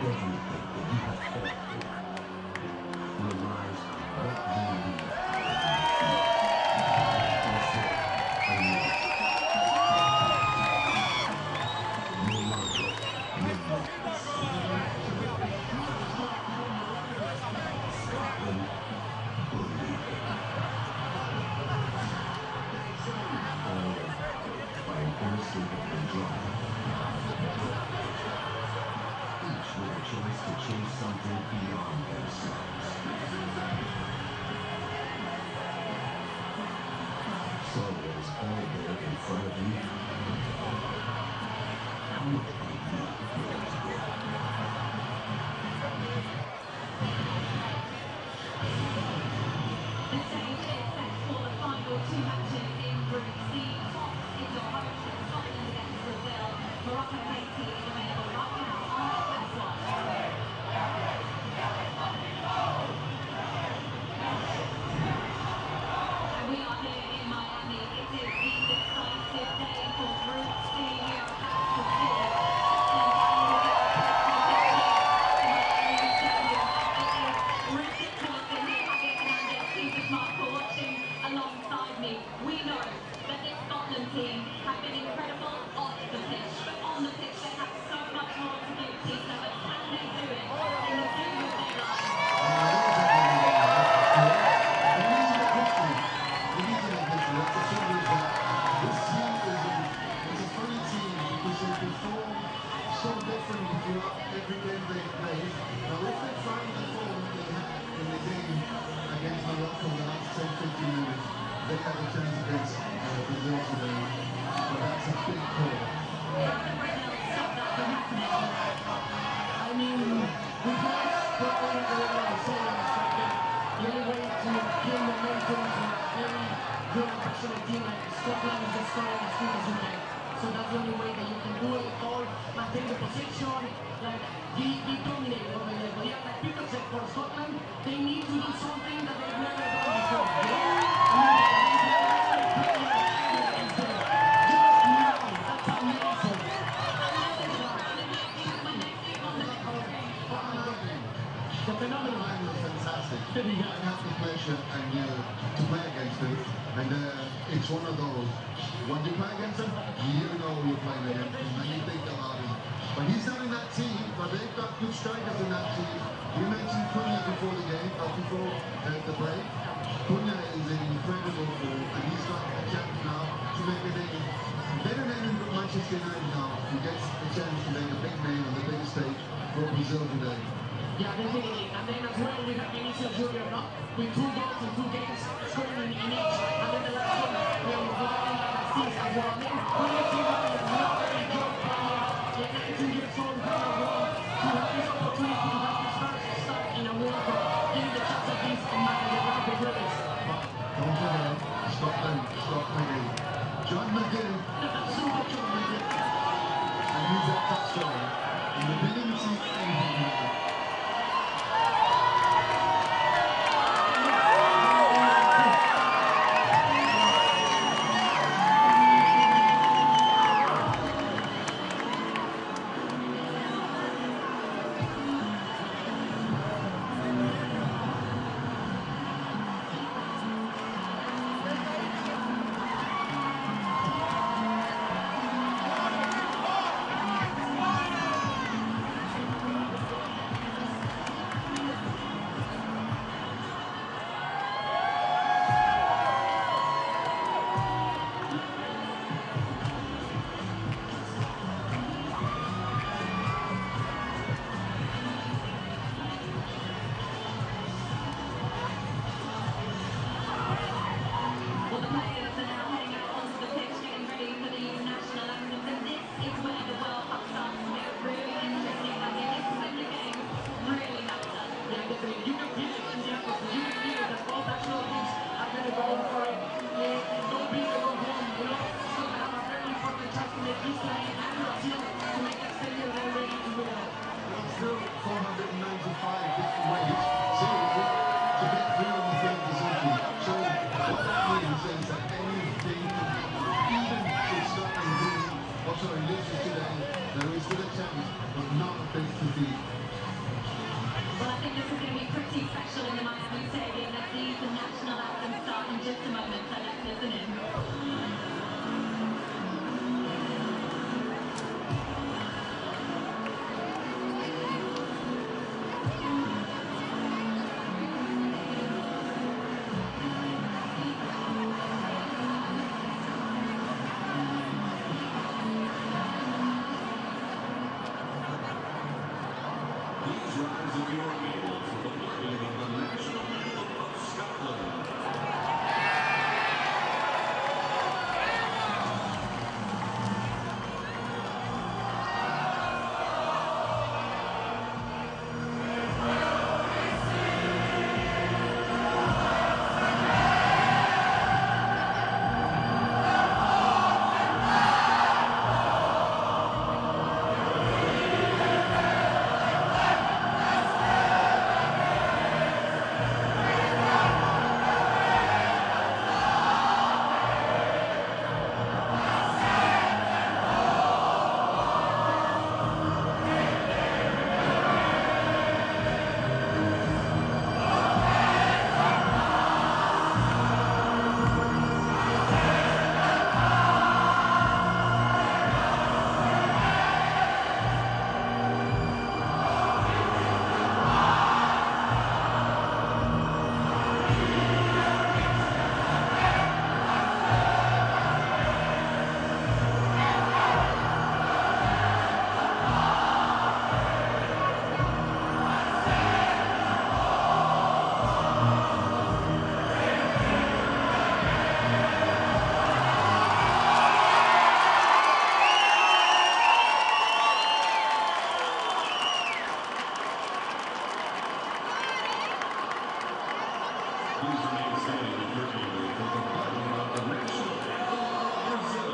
everything that you have fought for. Realize what you need. That's it. I need it. No longer midnight. Scotland, believe it. All by an inescapable drama. Each with a choice to chase something beyond themselves. So it is all there in front of you. How much are you willing to bet? The stage is set for the final two matches in Group C. Top is your host, Scotland against Brazil. Morocco Haiti is available right now on FS1. And we are here in Miami. It is the decisive day for Group C. We are about to see Scotland and Brazil Miami Stadium. It is ridiculous in here. Javier Hernandez, super smart for watching alongside me. We know that this Scotland team have been incredible off the pitch, but on the pitch they have so much more to give, Peter. But can they do it in the game of their lives? So different throughout every game they play. Now if they find the form they had in the game against Morocco in the last 10-15 minutes, they have a chance against Brazil today. But that's a big call. How can Brazil stop that from happening? I mean, we guys probably have a lot of sayings, but the only way to gain momentum to a very good and passionate team like Scotland is just scoring as quick as you can. So that's the only way that you can do it all, maintain the position, like be dominated over there. But yeah, like Peter said, for Scotland, they need to do something that they've never done before. Fantastic. I had the pleasure to play against him, and it's one of those. When you play against him, you know you're playing against him, and you think about him. But he's not in that team, but they've got good strikers in that team. You mentioned Fuente before the game, before the break. Fuente is an incredible forward, and he's got a chance now to make a name. Better name in Manchester United now. He gets a chance to make a big name on the big stage for Brazil today. Yeah, definitely. And then as well, we have Vinicius Junior, no? With 2 goals in 2 games, scoring in each. And then the last one, providing an assist as well. I mean, we need to have a very young player, 19 years old, very young, to have this opportunity to have his first start in a World Cup. Give him the chance of this and man, one of the greatest. Don't forget, Scotland again. John McGinn. Super John McGinn. And he's at top scorer. And the beginning seat anything happen. Please rise if you are able for the playing of the national anthem of Scotland. Please remain standing if you're able for the playing of the national anthem of Brazil.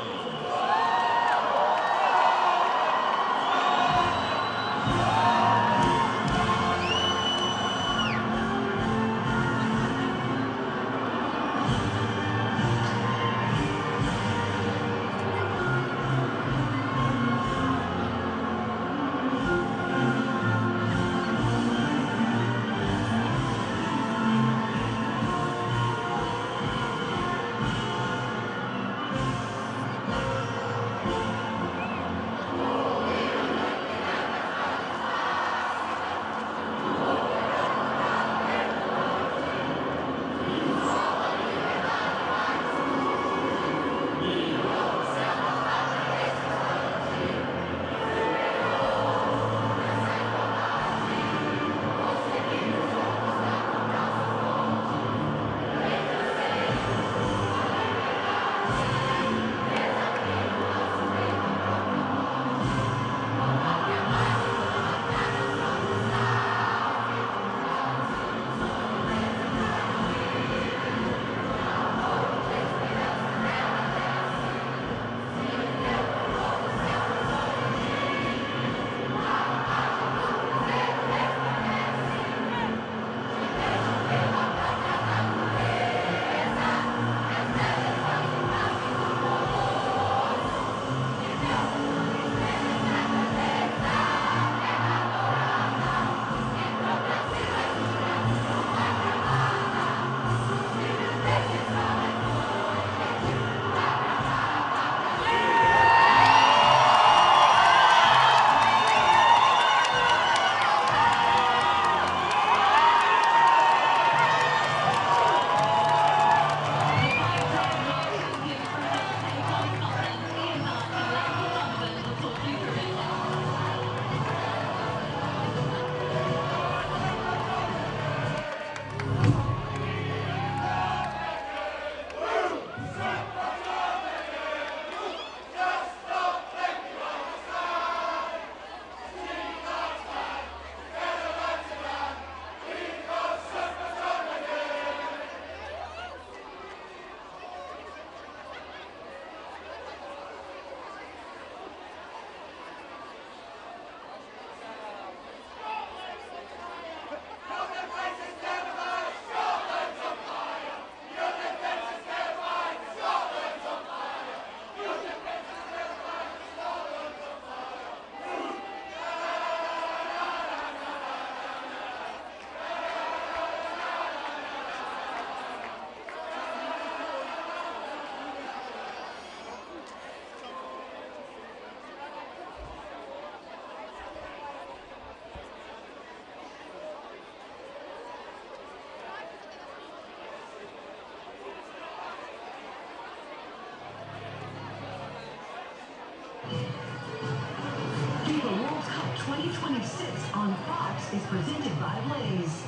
26 on Fox is presented by Blaze.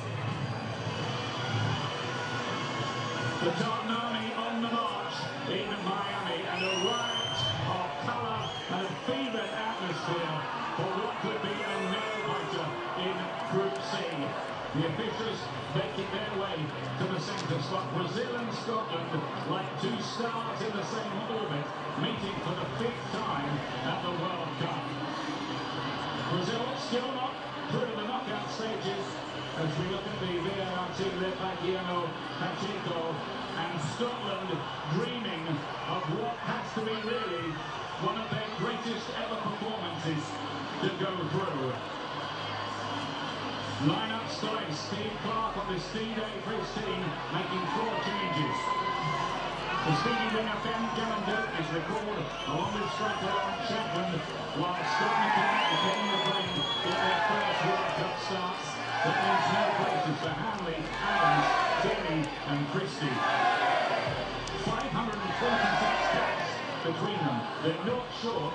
The Tartan Army on the march in Miami, and a riot of colour and a fevered atmosphere for what could be a nail-biter in Group C. The officials making their way to the centre spot. Brazil and Scotland, like two stars in the same orbit, meeting for the 5th time at the World Cup. Brazil still not through the knockout stages as we look at the VAR team led by Guillermo Pacheco, and Scotland dreaming of what has to be really one of their greatest ever performances to go through. Line-up story, Steve Clark on this D-Day for his team, making 4 changes. The speedy winger Ben Gallagher is recalled along with striker Lauren Chapman, while Scotland are getting the green in their first World Cup starts. That means no places for Hanley, Adams, Terry and Christie. 526 caps between them. They're not short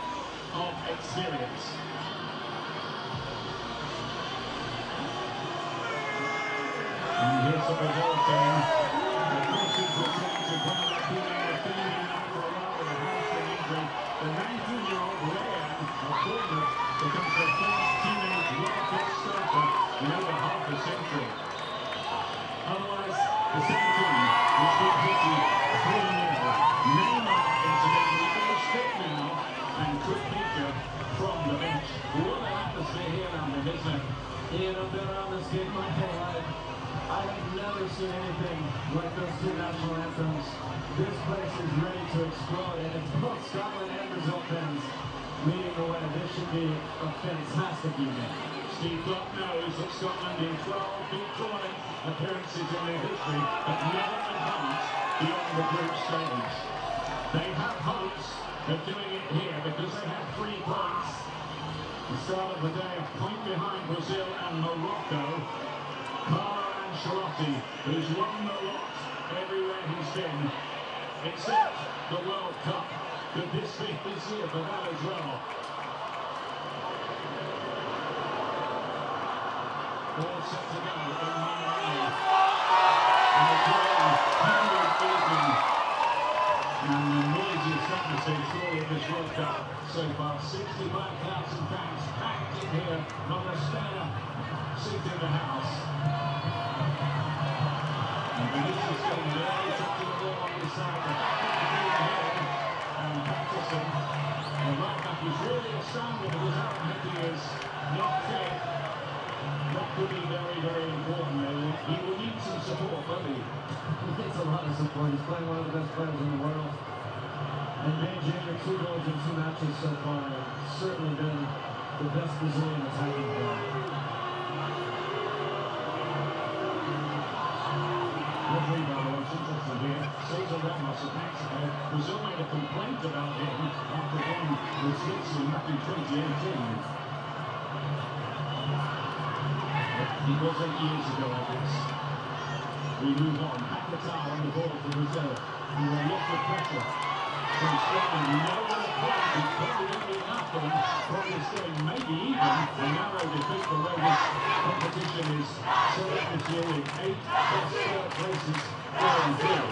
of experience. And here's the Brazil team. The Christians return to ground up here. They've been in now for a while with a hamstring injury. The 19-year-old Leanne of Bournemouth becomes their first teenage World Cup starter in over half a century. Otherwise, the same team which beat Haiti 3-0. Neymar, incidentally, is fit now and could feature from the bench. What an atmosphere here, London, isn't it? Ian, I've been around this game my whole life. I have never seen anything like those two national anthems. This place is ready to explode, and it's both Scotland and Brazil fans leading the way. This should be a fantastic evening. Steve Clark knows that Scotland in 12 big tournament appearances in their history have never advanced beyond the group stage. They have hopes of doing it here because they have 3 points. The start of the day, a point behind Brazil and Morocco. Carlo Ancelotti, who's won the lot everywhere he's been, except the World Cup. Could this be his year for that as well? All set to go in Miami. And a great, humid evening. And the noisiest atmosphere story of this World Cup so far. 65,000 fans packed in here, not a spare seat in the house. And Vinicius getting the early touch of the ball on his side. The back of the head. And Patterson, the right back, is really astounded because Aaron Hickey is not fit. That could be very, very important. He will need some support, won't he? He gets a lot of support. He's playing one of the best players in the world. And managing the 2 goals in 2 matches so far have certainly been the best Brazilian attacking player. Referee, by the way, it's interesting here. Cesar Ramos of Mexico. Brazil made a complaint about him after winning with Switzerland back in 2018. It was 8 years ago, I guess. We move on. Paquetá on the ball for Brazil. And a lot of pressure from Scotland. You know what a point is probably going to be enough for them from this game. Maybe even a narrow defeat the way this competition is set up this year with 8 plus 3rd places going through.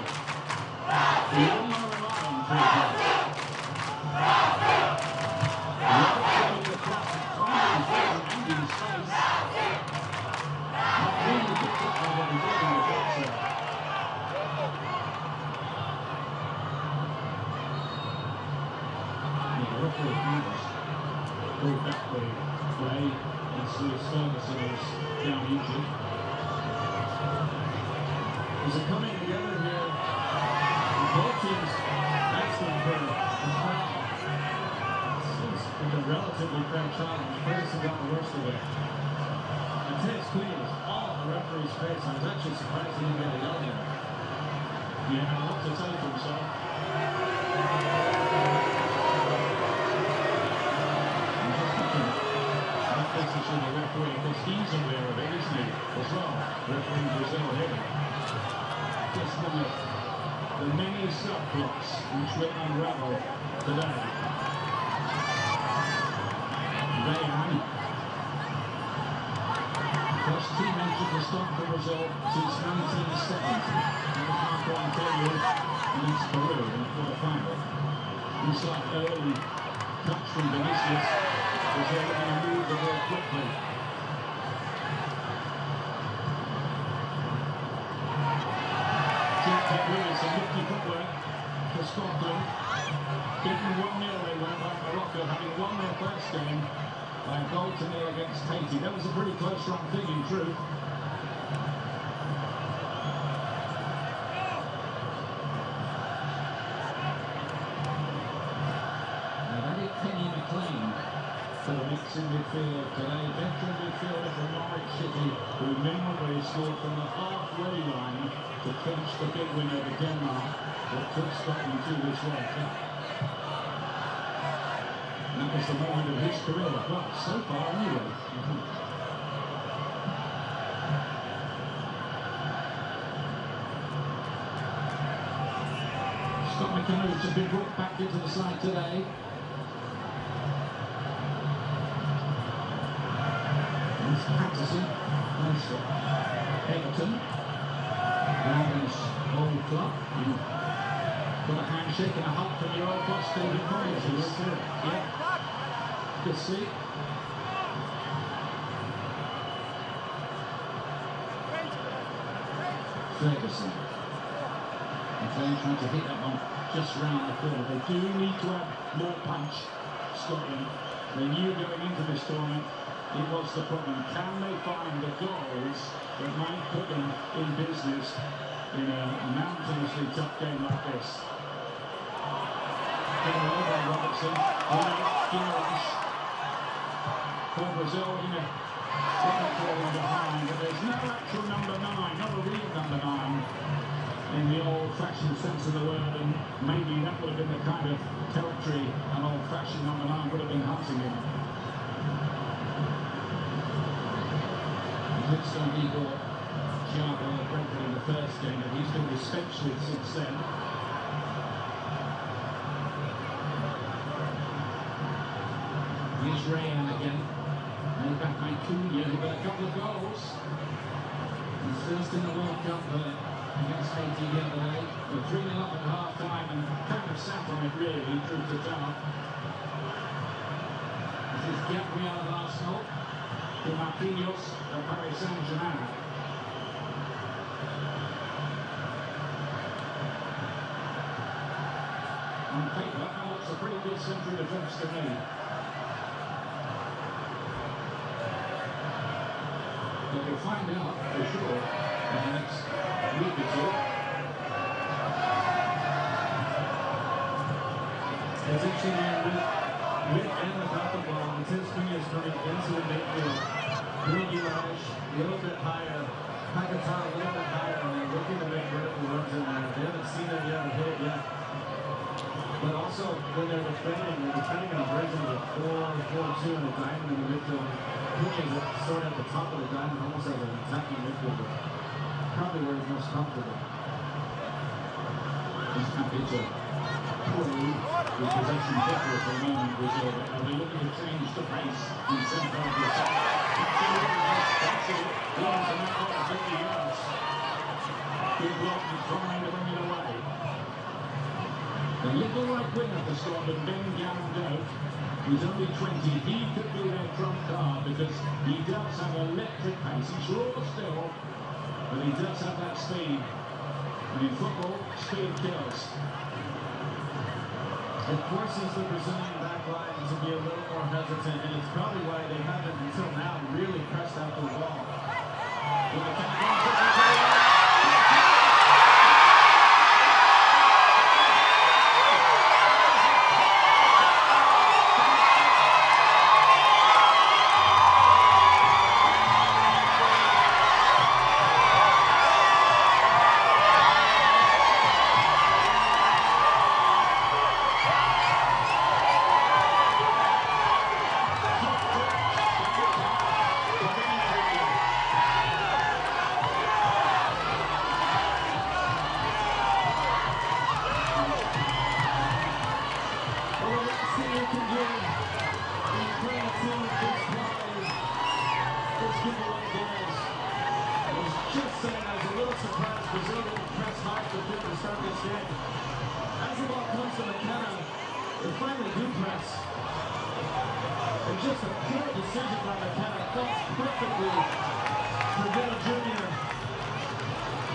We all know a lot on 3 points. Roberts going across, finding Fuente and in space. Really picked up by what he did in the boxer. The referee has pulled back the play as Lewis Ferguson is down injured. There's a coming together here. Both teams asking for a foul. Seems like a relatively fair challenge. Ferguson got the worst of it. And Ted's clean was all on the referee's face. I was actually surprised he didn't get a yell there. Yeah, and what to say for himself. I'm just thinking, That places to the referee, because he's aware of it, isn't he? As well, referee Brazil here. Just one of the many subplots which will unravel today. Leanne First team entry to start for Brazil since 1970. And the half-one failure against Peru in the quarter-final. Inside early touch from Vinicius. Brazil looking to move the ball quickly. Really some nifty footwork for Scotland. Beaten 1-0 they were by Morocco, having won their first game by a goal to nil against Haiti. That was a pretty close run thing in truth. For the mix in midfield today, veteran midfielder from Norwich City, who memorably scored from the halfway line to clinch the big win over Denmark that took Scotland to this World Cup. And that was the moment of his career, well, so far anyway. Scott McKenna, which has been brought back into the side today. Patterson, nice Everton, Ryan's old club, got a handshake and a hug from your old boss, David Moyes. Yeah, good see. Ferguson, McLean trying to hit that one just round the corner. They do need to have more punch, Scotland. They knew going into this tournament it was the problem. Can they find the goals that might put them in business in a mountainously tough game like this? Robertson, Guimarães for Brazil in a falling behind, but there's no actual number 9, not a real number 9 in the old-fashioned sense of the word, and maybe that would have been the kind of territory an old-fashioned number 9 would have been hunting in. Looks like he got Thiago Brentford in the first game, but he's been dispensed with since then. Here's Rayan again. Made back by Cunha, who got a couple of goals. He's first in the World Cup against Haiti the other day. We're 3-0 up at half-time and kind of sat on it really, through to town. This is Gabriel of Arsenal. To Marquinhos of Paris Saint-Germain. On paper, that looks a pretty good central defence to me. But we'll find out for sure in the next week or two. It's interesting with and without the ball, until Cunha's coming into the midfield. Guimarães a little bit higher, Paquetá a little bit higher, and they're looking to make vertical runs in there. They haven't seen it yet or hit it yet. But also, when they're defending a version of a 4-4-2 and a diamond in the midfield. Cunha's sort of at the top of the diamond, almost as an attacking midfielder. Probably where he's most comfortable. He's happy to play with possession different for a moment, which they're looking to change the pace in some part of the attack. That's it. Williams and that ball 50 yards. Good block and trying to bring it away. The little right winger for Scotland, Ben Garandau, who's only 20, he could be their trump card because he does have electric pace. He's raw still, but he does have that speed. And in football, speed kills. It forces the Brazilian back line to be a little more hesitant, and it's probably why they haven't, until now, really pressed out the ball. is give away goals. I was just saying I was a little surprised Brazil didn't press hard to fit to start this game. As the ball comes to McKenna, they finally do press. And just a poor decision by McKenna. Falls perfectly for Bill Jr.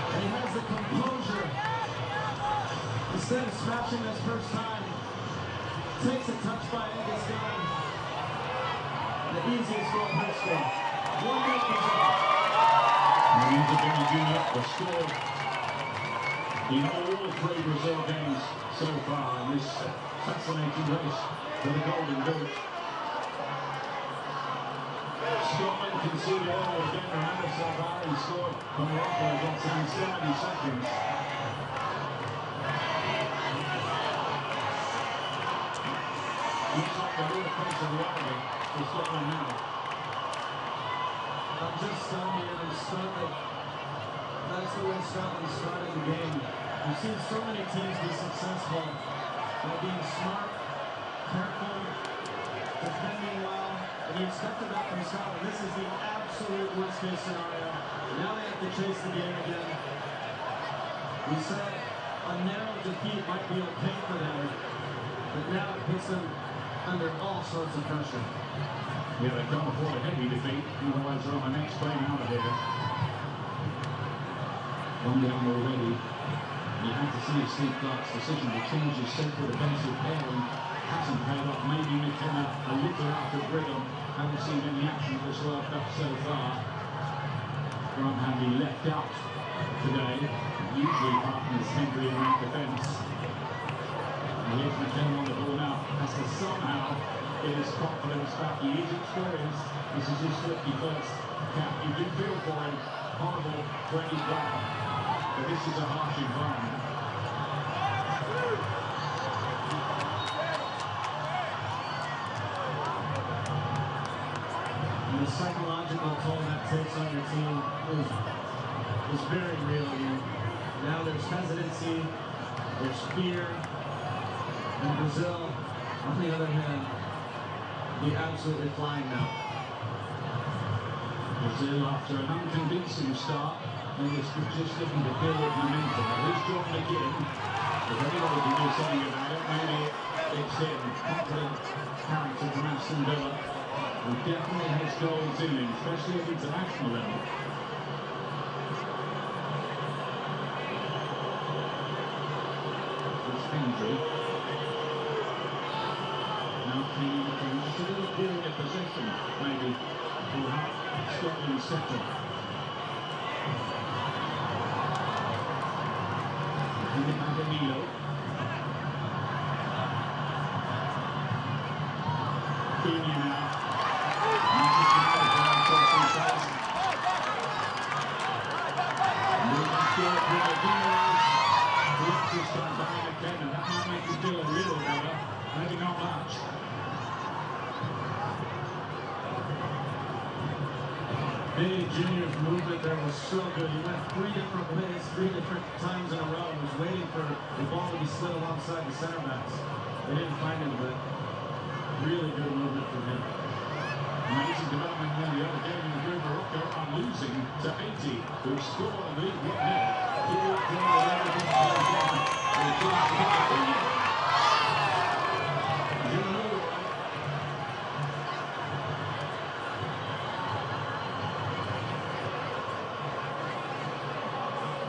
And he has the composure. Instead of smashing this first time, takes a touch by Angus Gunn. The easiest goal in history. 1-0 Brazil. Lorenzo Billy Jr. has scored in all three Brazil games so far in this fascinating race for the Golden Boot. Scotland conceded earlier again. Ronaldo Salvador scored from the opener against in 70 seconds. Looks like they're all facing reality for Scotland now. I'm just telling you, that's the way Scotland started the game. We've seen so many teams be successful by being smart, careful, defending well, and you expected that from Scotland. This is the absolute worst-case scenario. Now they have to chase the game again. We said a narrow defeat might be okay for them, but now it puts them under all sorts of pressure. Yeah, they can't afford a heavy defeat, otherwise they're on the next plane out of here. One down already. You have to see Steve Clark's decision to change his central defensive pairing hasn't paid off. Maybe McKenna a little out of rhythm. Haven't seen any action at this World Cup so far. Graham Handy left out today. Usually partners Henry in that defence. And here's McKenna on the ball now. Has to somehow get his confidence back. He is experienced. This is his 51st cap. You do feel for him. Horrible for any player. But this is a harsh environment. And the psychological toll that takes on your team is very real. Now there's hesitancy, there's fear. And Brazil, on the other hand, be absolutely flying now. Brazil, after an unconvincing start, and it's just looking to build momentum. Here's John McGinn. If anybody can do something about it, maybe it's him. Confident character from Aston Villa, who definitely has goals in him, especially at international level. It's Hendry. Now Kane, just a little period of possession, maybe, will help Scotland settle. Danilo. Cunha now. Manchester United crossing pass. Moving short with the Diaz. Blocks this time by McKenna. That might make him feel a little better. Maybe not much. Billy Jr.'s movement there was so good. He went 3 different ways, 3 different times in a row. He was waiting for the ball to be slid alongside the center backs. They didn't find him, but really good movement from him. Amazing development in the other game in the group. Morocco are losing to Haiti, who scored and lead 1-0. Here from the level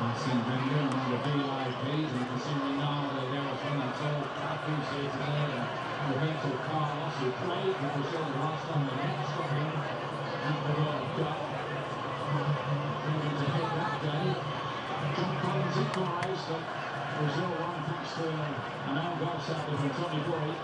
Arsene Wenger on the VIPs, and you can see Ronaldo there as well. And so Patrice here today, and Roberto Carlos, who played for Brazil the last time they met Scotland at the World Cup. Going to hit that day. John Collins equalised, but Brazil won thanks to an own goal saved from Tony Boyd.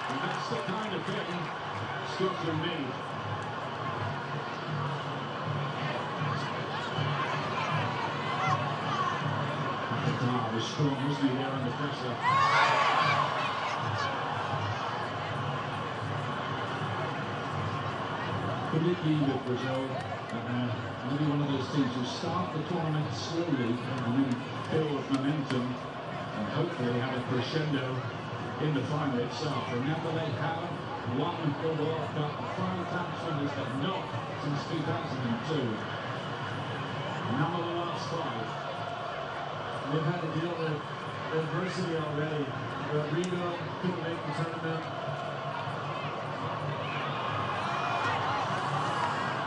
And that's the kind of thing Scotland need. Qatar was strong, wasn't he, there under pressure? Could it be that Brazil maybe one of those teams who start the tournament slowly and then build momentum and hopefully have a crescendo in the final itself? Remember, they haven't won the World Cup 5 times winners, but not since 2002. None of the last 5. They've had to deal with adversity already. Rodrigo couldn't make the tournament.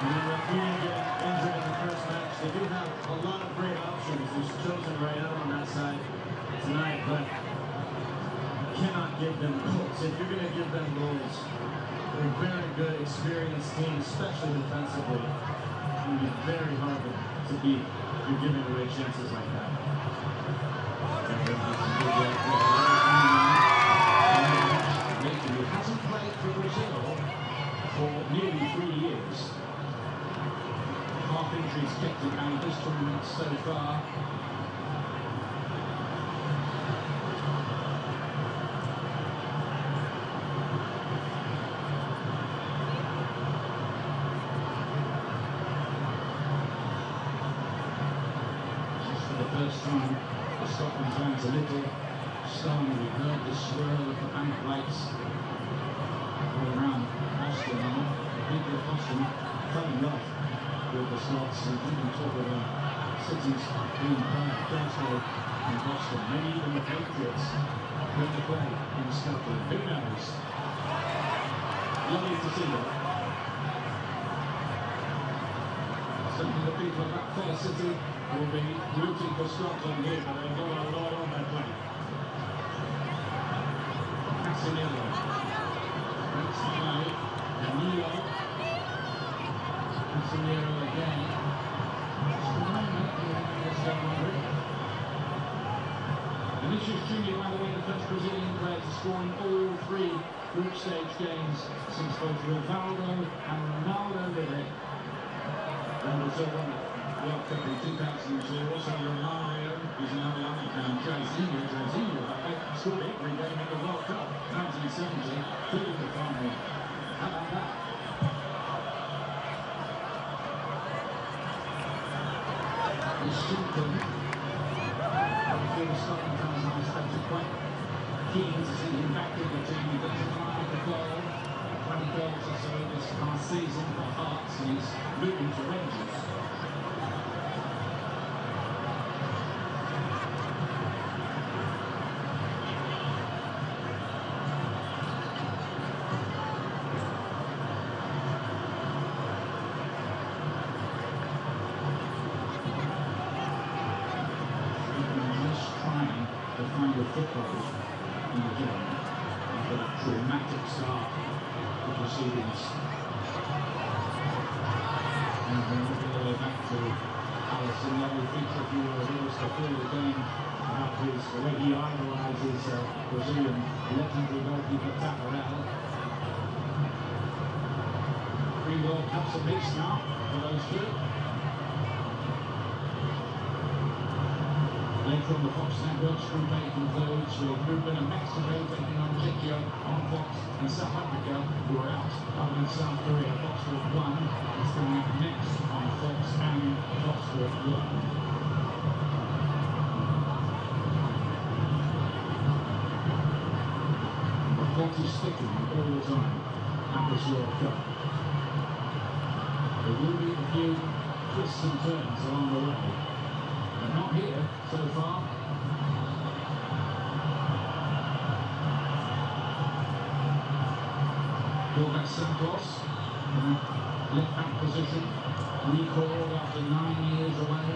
And then Rafinha getting injured in the first match. They do have a lot of great options. There's chosen right out on that side tonight, but you cannot give them goals. If you're going to give them goals, they're a very good, experienced team, especially defensively. It's going to be very hard to beat if you're giving away chances like that. He hasn't played for Brazil for nearly 3 years. Half injuries kept him out of this tournament so far. Just for the first time, the Scotland fans a little stunned. We heard the swirl of the bank lights all around Boston. The people of Boston fell in love with the Scots, and even talk about cities being proud, Glasgow and Boston, maybe even the Patriots going to play in Scotland. Who knows? Lovely to see that. Certainly the people of that fair city will be rooting for Scotland here, but they've got a lot on their plate. Casemiro, that's the play, Danilo, Casemiro again. Vinicius Junior, by the way, the first Brazilian player to score in all 3 group stage games since both Rivaldo and Ronaldo did it. And Brazil won the World Cup in 2002. Also Romario, who's now young, and Jairzinho, scored every game in the World Cup. 1970, through the final. How about that? The Scotland fans are expected quite keen to see him back in the team. He doesn't mind the goal. 20 goals or so this past season for Hearts, and he's moving to Rangers. Find the football in the game after that dramatic start of the proceedings. And then looking all the way back to Alisson, lovely feature if you were with us before the game about the way he idolises Brazilian legendary goalkeeper Tafarel. 3 World Cups apiece now for those 2. Later on the Fox networks, Group A concludes with Group B and Mexico taking on Czechia on Fox, and South Africa, who are out against South Korea. Fox Sport 1 is coming up next on Fox and Fox Sport 1. The clock is ticking all the time at this World Cup. There will be a few twists and turns along the way. But not here so far. Jorge Santos in that left back position, recalled after 9 years away.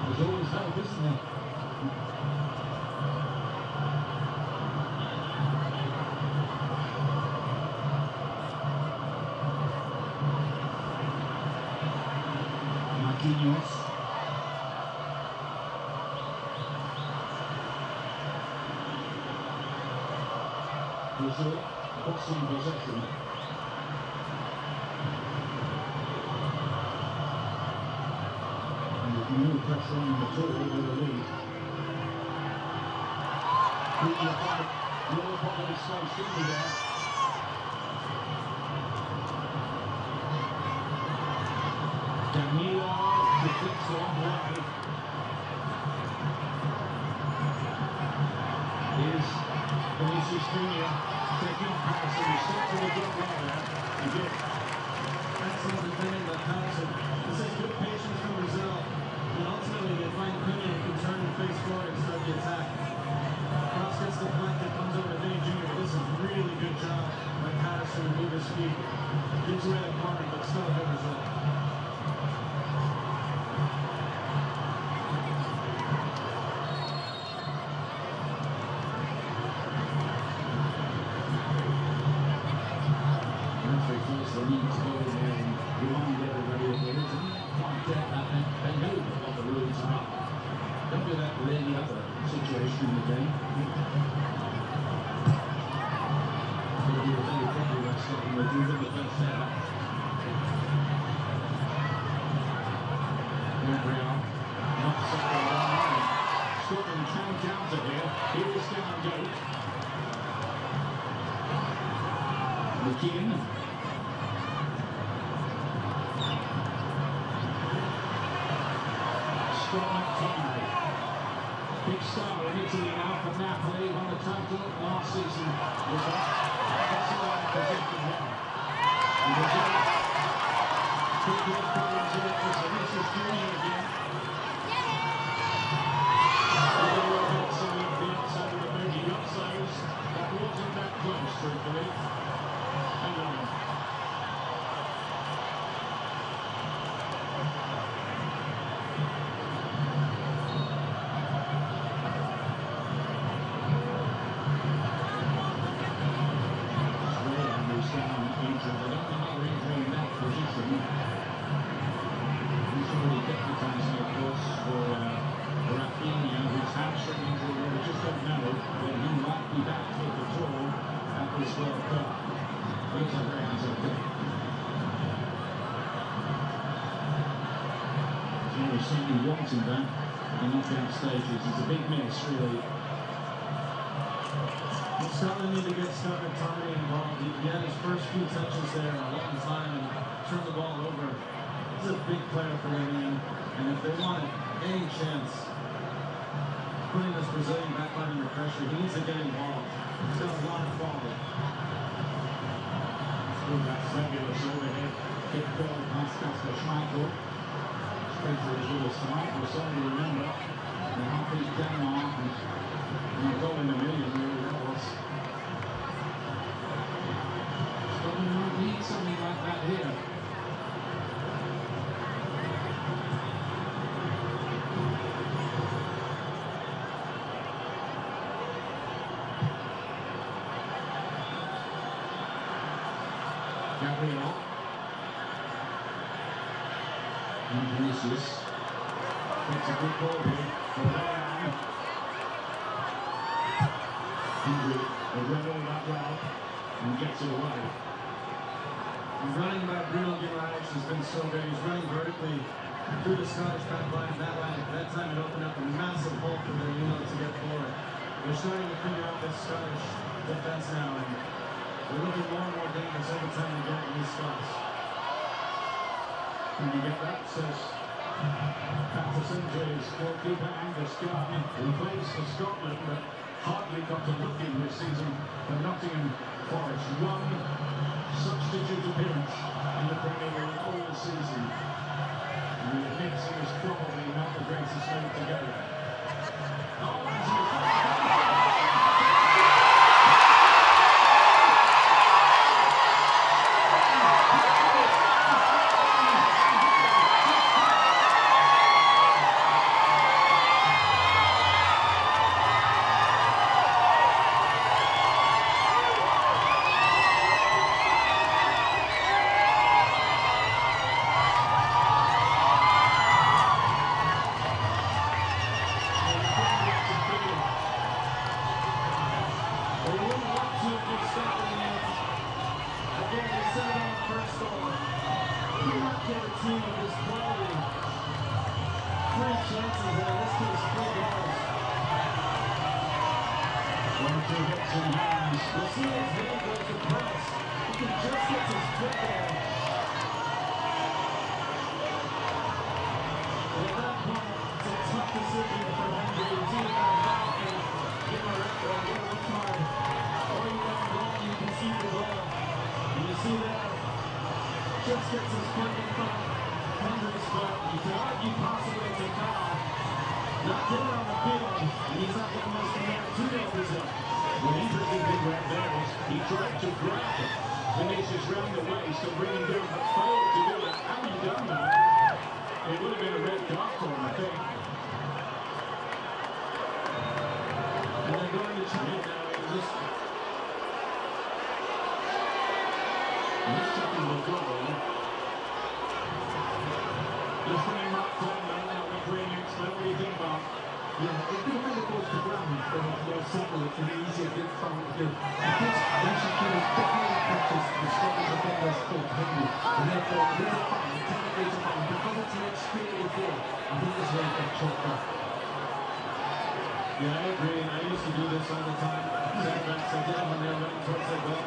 There's always hope, isn't there? Marquinhos. Brazil bossing possession. And with no pressure on them at all with the lead. Quickly applied, the other part of his space, didn't he there? Danilo deflects one way. Here's Vinicius Junior taking on Patterson. He stepped to the good well there. He did. Excellent defending by Patterson. This is good patience from Brazil. And ultimately, they find Cunha who can turn and face forward and start the attack. Cross gets deflected, comes over to Vinny Jr. This is really good job by Patterson to move his feet. Gives away the corner, but still a good result. They need to go in there and remind everybody of the rules. And quite get that they know what the rules are. Don't do that with any other situation in the game. It'll be a very proper rest up and we'll do in the first half. Gabriel, not second line. Scotland can counter here. Here is Gallagher. McKeon. Big star in Italy now for Napoli, won the title last season. Was Barcelona projected well. And Brazil, big problems here for Vinicius Junior again. Some of the outside of the boot, he got those. That wasn't that close, truthfully. Hang on. Certainly wanting that in knockout stages. It's a big miss, really. Scotland need to get Scotland Tommy involved. He had his first few touches there in a long time and turned the ball over. He's a big player for them, and if they wanted any chance putting this Brazilian backline under pressure, he needs to get involved. He's got a lot of quality. Through that fabulous overhead kick goal past Casper Schmeichel. Straight to his little side. We'll certainly remember the half-beat Denmark and a goal in a million, really, that was. Scotland might need something like that here. Gabriel. And Vinicius. It's a good ball here for Leon. Hendry will run all that well and gets it away. Running by Bruno Guimaraes has been so good. He's running vertically through the Scottish back line. That time it opened up a massive hole for the unit to get forward. They're starting to figure out this Scottish defense now, and they're looking more and more dangerous every time they get in these spots. Can you get that? Says Patterson to his goalkeeper Angus Gardner, who plays for Scotland but hardly got a look in this season for Nottingham Forest. One substitute appearance in the Premier League all season. And he admits he was probably not the greatest move to go. gets his foot in front of Hendricks, but you can argue possibly it's a foul. Not there on the field, and he's not getting much from there too late, Brazil. Well, interesting thing right there was he tried to grab Vinicius round the waist to bring him down, but failed to do that. Had he done that, it would have been a red card for him, I think. And they're going to check it now. Just He's checking the goal. Referee Mark Clemmer, now refereeing expert. What do you think, Mark? Yeah, if the defender goes to ground, they'll settle it and easier get found again. Because Washington is definitely practiced the Scottish defender's foot heavily, and therefore it is a foul, technically it's a foul. Because it's an extremely foul, I think this will get choked up. yeah, I agree. I used to do this all the time. Setbacks, I did it when they were running towards the goal.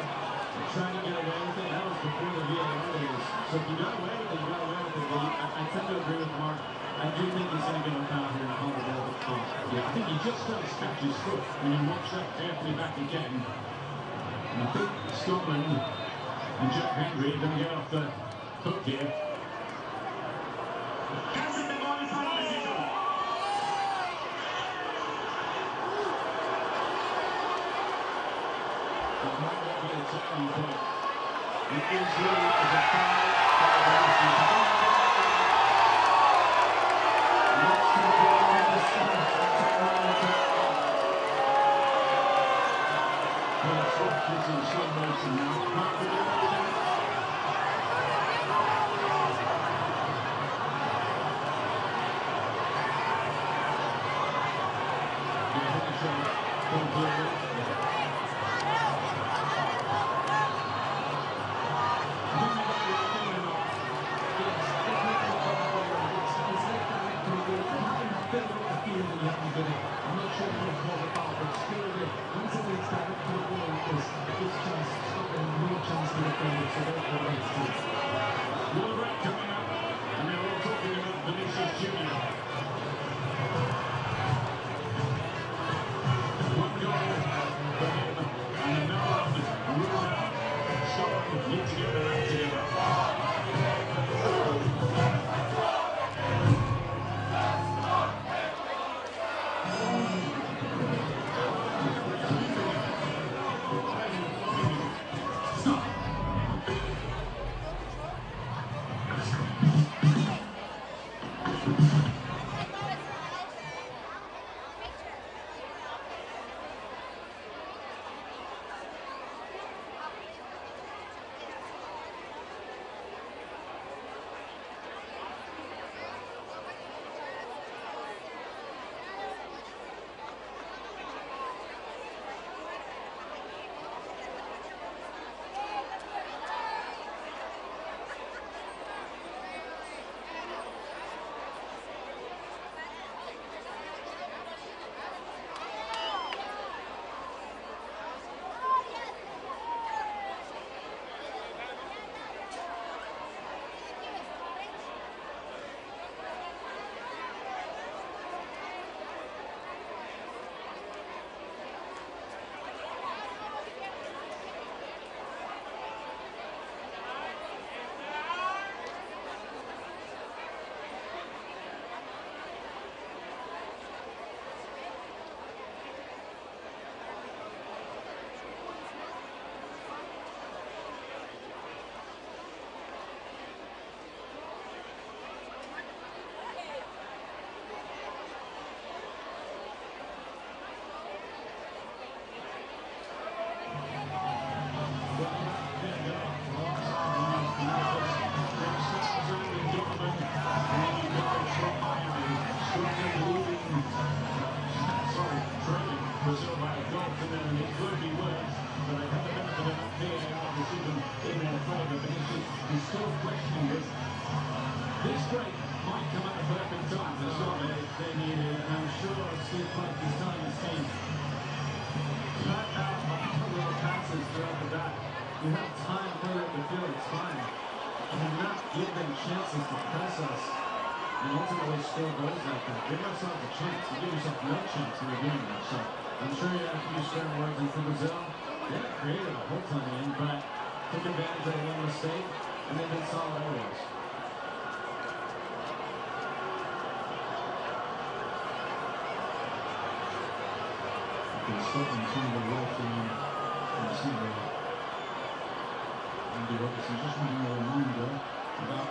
Trying to get away with it. That was before the VAR days. So if you got away with it, you got away with it. But I tend to agree with Mark. I do think he's going to give a foul here and call the ball to call. Yeah, I think he just does catch his foot when you watch that carefully back again. And I think Scotland and Jack Hendry are going to get off the hook here. It might not be a turning point. It is really as a foul by Brasil. Let's continue on the start. Let's watch this in slow motion now. Mark, will you watch that? Yeah, I think it's completely. I'm not sure if he'll call the foul, but still, once it gets direct to the ball, it gives chance, Scotland no chance to defend it, so therefore that's two. World Rec coming up, and they're all talking about Vinicius Jr. One goal for him, and another one ruled out. Scotland need to get their act together. Brazil by a goal to them, and it could be worse, but they have the benefit of that VAR decision in their favour. But he's still questioning this. This break might come at the perfect time for Scotland. They need it, and I'm sure Steve Clark is telling his team, cut out little passes throughout the back. You have time further up the field, it's fine. Do not give them chances to press us and ultimately score goals like that. Give ourselves a chance. You give yourself no chance when you're doing that. So I'm sure you have a few stern words, and for Brazil, they created a whole ton in, but took advantage of the one mistake. and they've been solid always. Scotland trying to roll from the centre. Andy Robertson just wanting a reminder about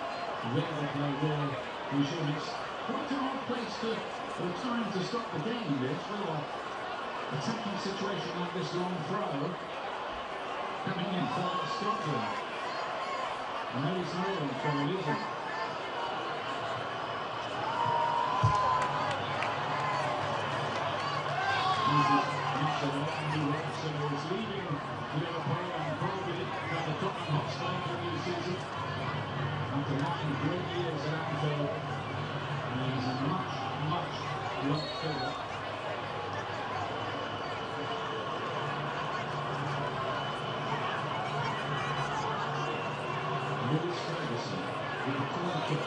where the play will resume. It's quite an odd place or time to stop the game, this, with an attacking situation like this long throw coming in for Scotland. And maybe it's not even for a reason. Andy Robertson is leaving Liverpool and probably at the Tottenham Hotspur for the new season. After 9 great years at Anfield, and he's a much loved figure. Lewis Ferguson with a corner kick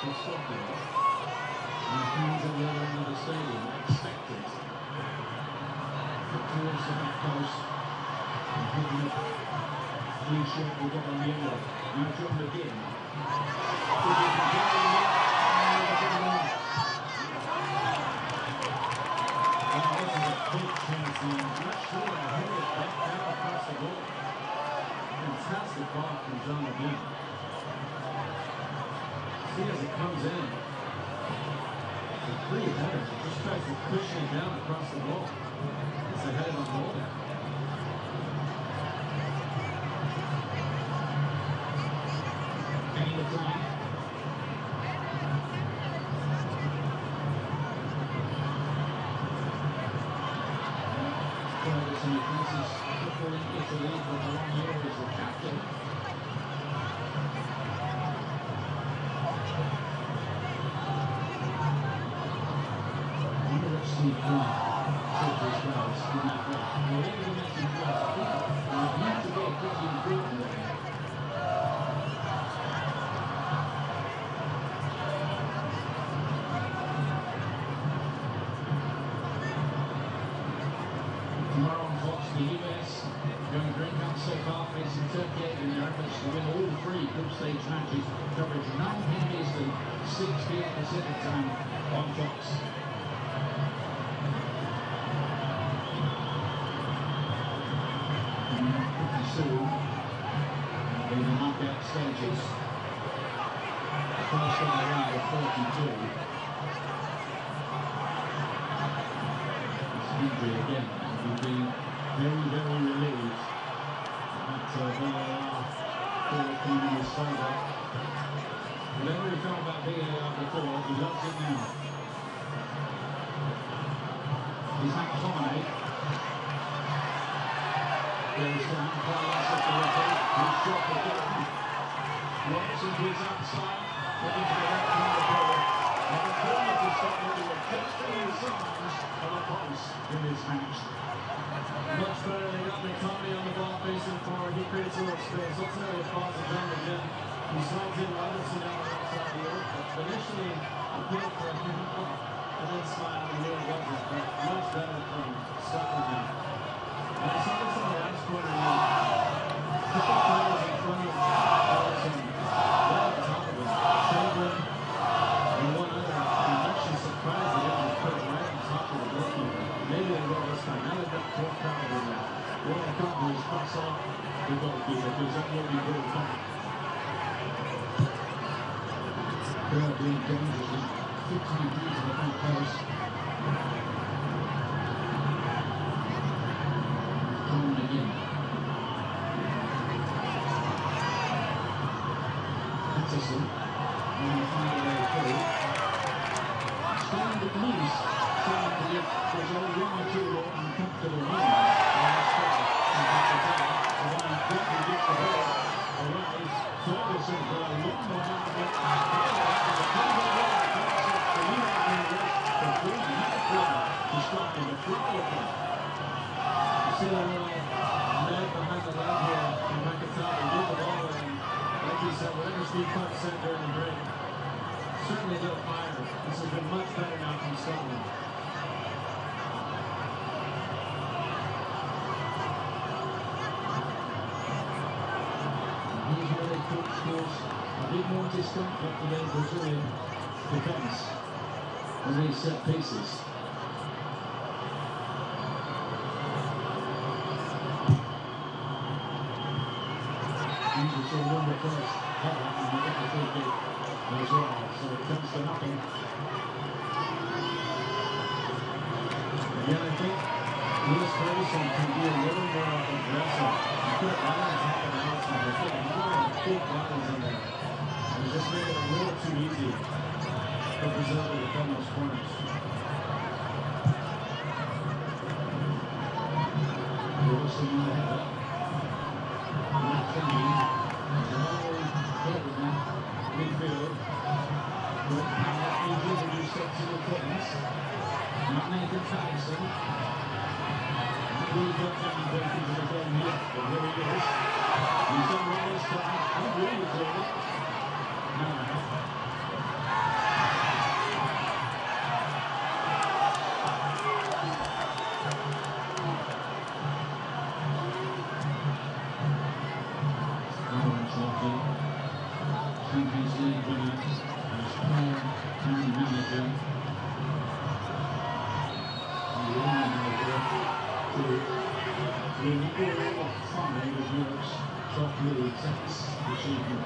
for Scotland. And fans at the other end of the stadium expect it. Towards the back post and picking up blue shirt will get on the yellow. Now John McGinn. This is a big chance now. Not sure I heard it back down across the goal. Fantastic ball from John McGinn. See as it comes in. The free header just tries to cushion it down across the goal. It's ahead of the goal now. Kenny McLean. Ferguson advances football in Italy for the long year as the captain. I wonder what Steve Clark as well as in that way. Whatever the message was, I think it would need to be a pretty important one. Tomorrow on Fox, the US going green out so far, facing Turkey in their efforts to win all 3 group stage matches. Coverage 9 p.m. Eastern, 6 p.m. Pacific time on Fox. Soon, in the knockout stages. First on the round of 42. It's injury again. We've been very relieved that VAR call came in his favour. Whatever he felt about VAR before, he loves it now. He's McTominay. Goes down, Carlos at the referee, he's dropped the goal. Robertson to his outside, looking to the left hand of the ball. And the corner to Scotland who are just in the signs of a post in this match. Much better, they got McTominay on the ball facing forward, he creates a little space. Let's see how the pass is done again. He slides in Robertson down the right side here. Initially, appealed for a hand off, and then smiled and really wasn't. But much better from Scotland now. And I saw this on the last corner now. A couple of players in front of Robertson, right on top of him. Chamberlain and one other. I'm actually surprised they didn't put it right on top of the goalkeeper. Maybe they will this time. Now they've got 4 probably now. What they can't do is cross off the goalkeeper because that will be good back. Crowd being dangerous. 15 degrees in the front post. Again. Patterson on the final way through. Staying with Nice, trying to give those old 1 or 2 more uncomfortable moments. And that's the ball. The one quickly gets the ball away. Ferguson for a long one out of it. The combo line takes it to lead out in the rest. The 3-minute corner to stop with a throw. See a little man behind the leg here from McIntyre with the ball, and like he said, whatever Steve Clark said during the break, certainly lit a fire. This has been much better now from Scotland. He's really coached bit more discomfort for the Brazilian defence on these set pieces. Usually won the first header and they get the free kick as well, so it comes to nothing. Yeah, I think Lewis Ferguson can be a little more aggressive. He put Ryan top of the house on the field. He's got big bodies in there. And just made it a little too easy for Brazil to defend those corners. Wilson in the header. Not Kenny. Jamal hit with that midfield. Good power. He's introduced up to the Kittens. Not Nathan Patterson. Really got down both into the game here, but here he is. He's done well this time. I'm really clear. Now. Champions League winner as player and manager. In all 5 of Europe's top leagues, that's achievement.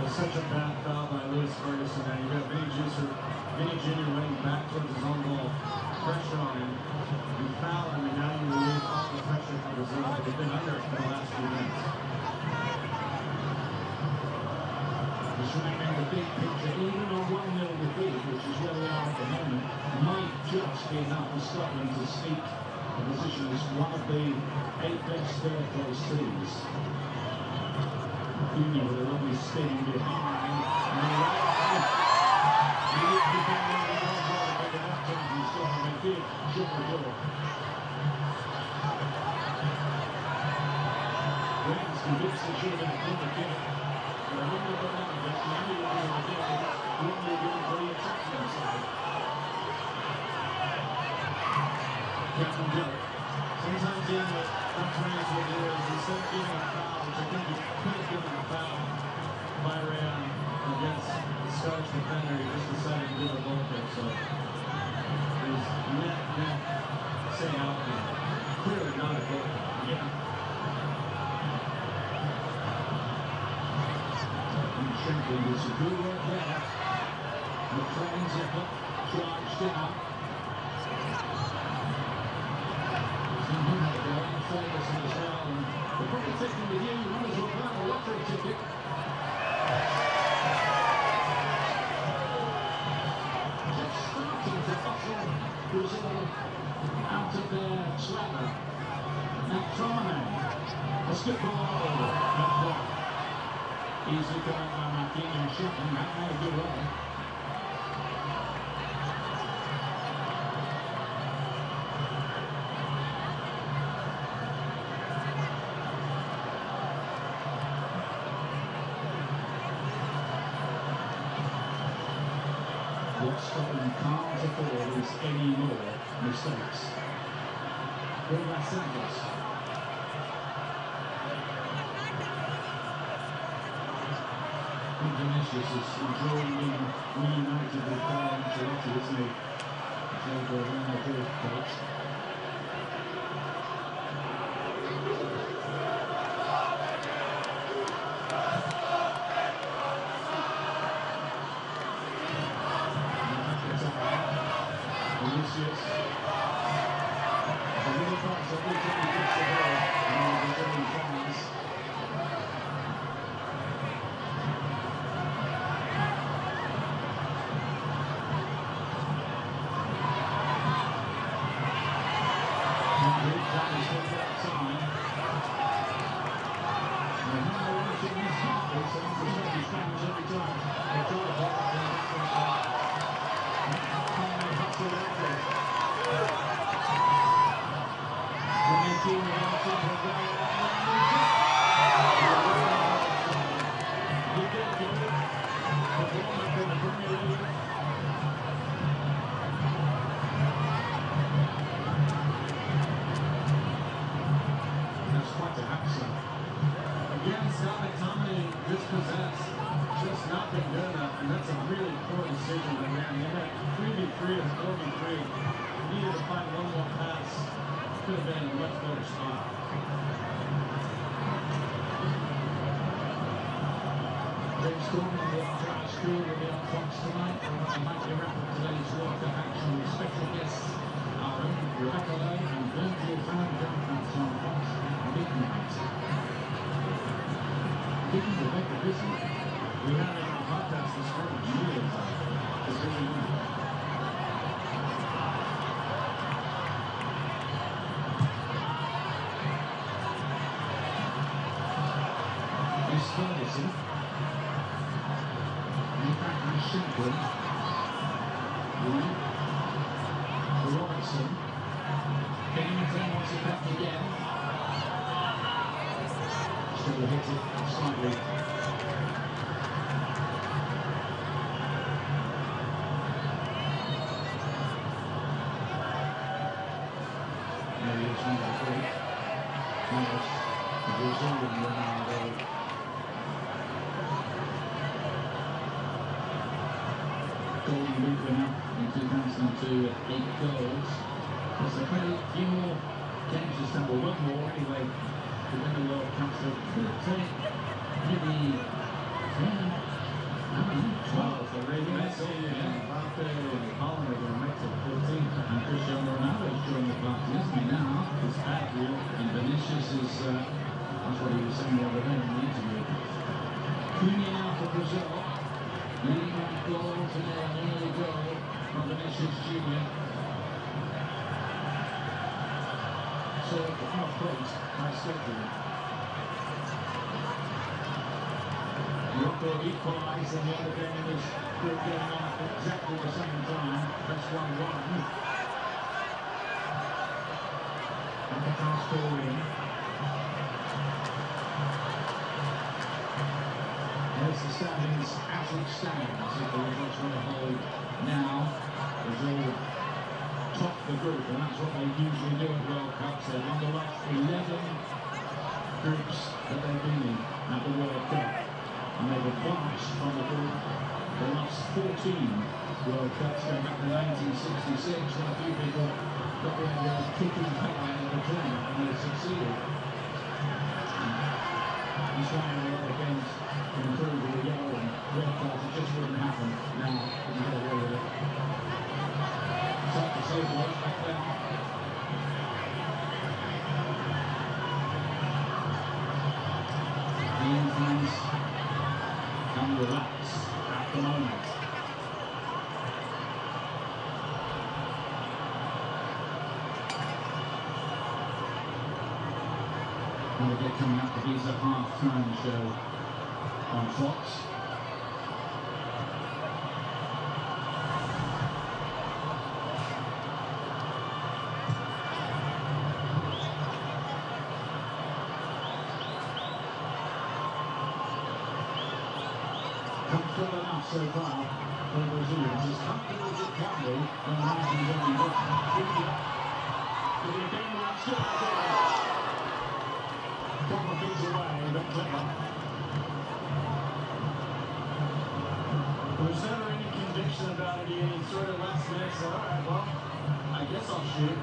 Such a bad foul by Lewis Ferguson there. You got Vinny Jr. running back towards his own goal, pressure on him. You foul him, and now you relieve all the pressure from Brazil. They've been under it for the last few minutes. Just remembering the big picture, even a 1-0 defeat, which is where we are at the moment, might just be enough for Scotland to sneak a position as one of the 8 best third-place teams. Fuente with a lovely spin behind. And the right. He didn't defend really well, but that time he saw him and did shut the door. Wins convinced the should have been the kick. But I wonder what that was. The only one in the game, the only one for the attacking side. Captain Joe. Sometimes in the referees will do is instead of giving a foul, which I think he could have given a foul by Rayon against the Scottish defender, he just decided to give a goal kick. So he's net say out and clearly not a goal kick. Yeah. Shankly with some good work there. McLean's charged down. Ferguson as well, and we're probably taking with you, you might as well buy a lottery ticket. Just starting to hustle Brazil out of their slather. McTominay, that's good ball, easily got out by Marquinhos, shooting, that made a good run. What Scotland can't afford is any more mistakes. What Santos? Vinicius is enjoying being reunited with Carlo Ancelotti, isn't he? He's over a Real Madrid coach. Vinicius. The little box every time he gets the ball, and the Brazilian fans. Again, Scott McTominay dispossessed. just not been good enough, and that's a really poor decision by them. They had 3v3 or 4v3. Needed to find one more pass. Could have been in a much better spot. James Gordon on the authorised crew will be on Fox tonight. I might be wrapping today's World Cup action with special guests, our own Rebecca Lowe and virtual fan conference on Fox at midnight. Keeping Rebecca busy. We had it on podcast this morning. She is busy woman. Miss Ferguson. Shankland, Robertson, Bennington wants it back again. Still hits it slightly. There he is, number 3. Morris, the Brazilian Ronaldo. Golden Boot winner in 2002 at 8 goals. Plus they played a few more games this time, or one more anyway, to win the World Cup. So maybe 10, I don't know, 12 for Ray Messi and Mbappe and Holland are going to make it 14. And Cristiano Ronaldo's joined the party, isn't he now? It's Adriel and Vinicius is, that's what he was saying the other day in the interview. Cunha now for Brazil. Leading on goals and an early goal from Vinicius Jr. So half plate by schedule. Morocco equalised and the other game was still going on at exactly the same time. That's 1-1. And the pass forward. There's the standings as it stands. If the results want to hold now, Brazil top the group, and that's what they usually do at World Cups. They've won the last 11 groups that they've been in at the World Cup, and they've advanced from the group the last 14 World Cups, going back to 1966, when a few people got the idea of kicking Pele out of the tournament, and they succeeded. He's trying a lot of games to improve with the yellow and red cards. It just wouldn't happen now. You can get away with it. It's hard to say what back then. The fans can relax at the moment. We'll get coming up to Visa half-time show on Fox. Comfortable enough so far for the Brazilians. As comfortable as it can be when the margin's only one. Could be a game one still out there. Couple of feet away, but clever. Was never any conviction about it. He sort of last minute said, alright, well, I guess I'll shoot.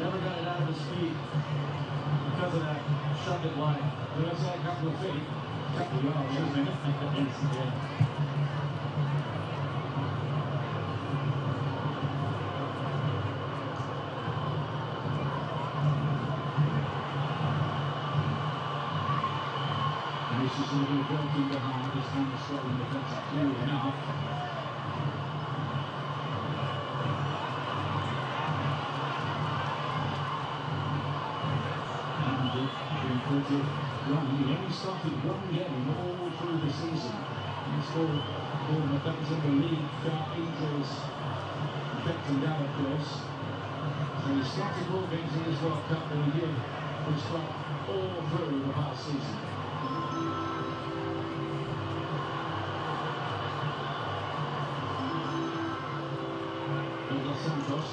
Never got it out of his feet because of that. Shoved it wide. Did I say a couple of feet? A couple of yards, isn't it? Yeah. This is going to be broken behind this one, Scotland defensive clearly enough. And being quoted, he only started one game all through the season. He scored more effects in the league, got injuries affecting that, of course. So he started more games in this World Cup than he did, which got all through the past season. Santos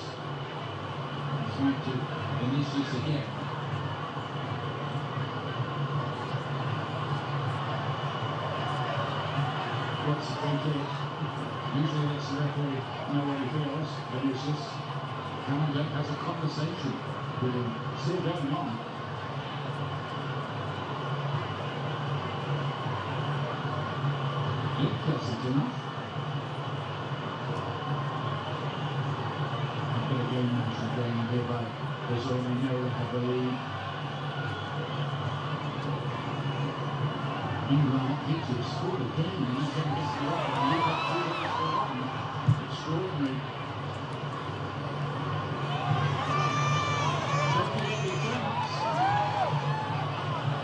trying to Vinicius again. what's the free kick? Usually lets the referee know what he feels, but it's just Cameron has a conversation with him. Still going on. It's enough. A bit of game action going here by Brazil. They know they have the lead. England need to score again and he's going to get the line and leave that 2 goals for 1. Extraordinary.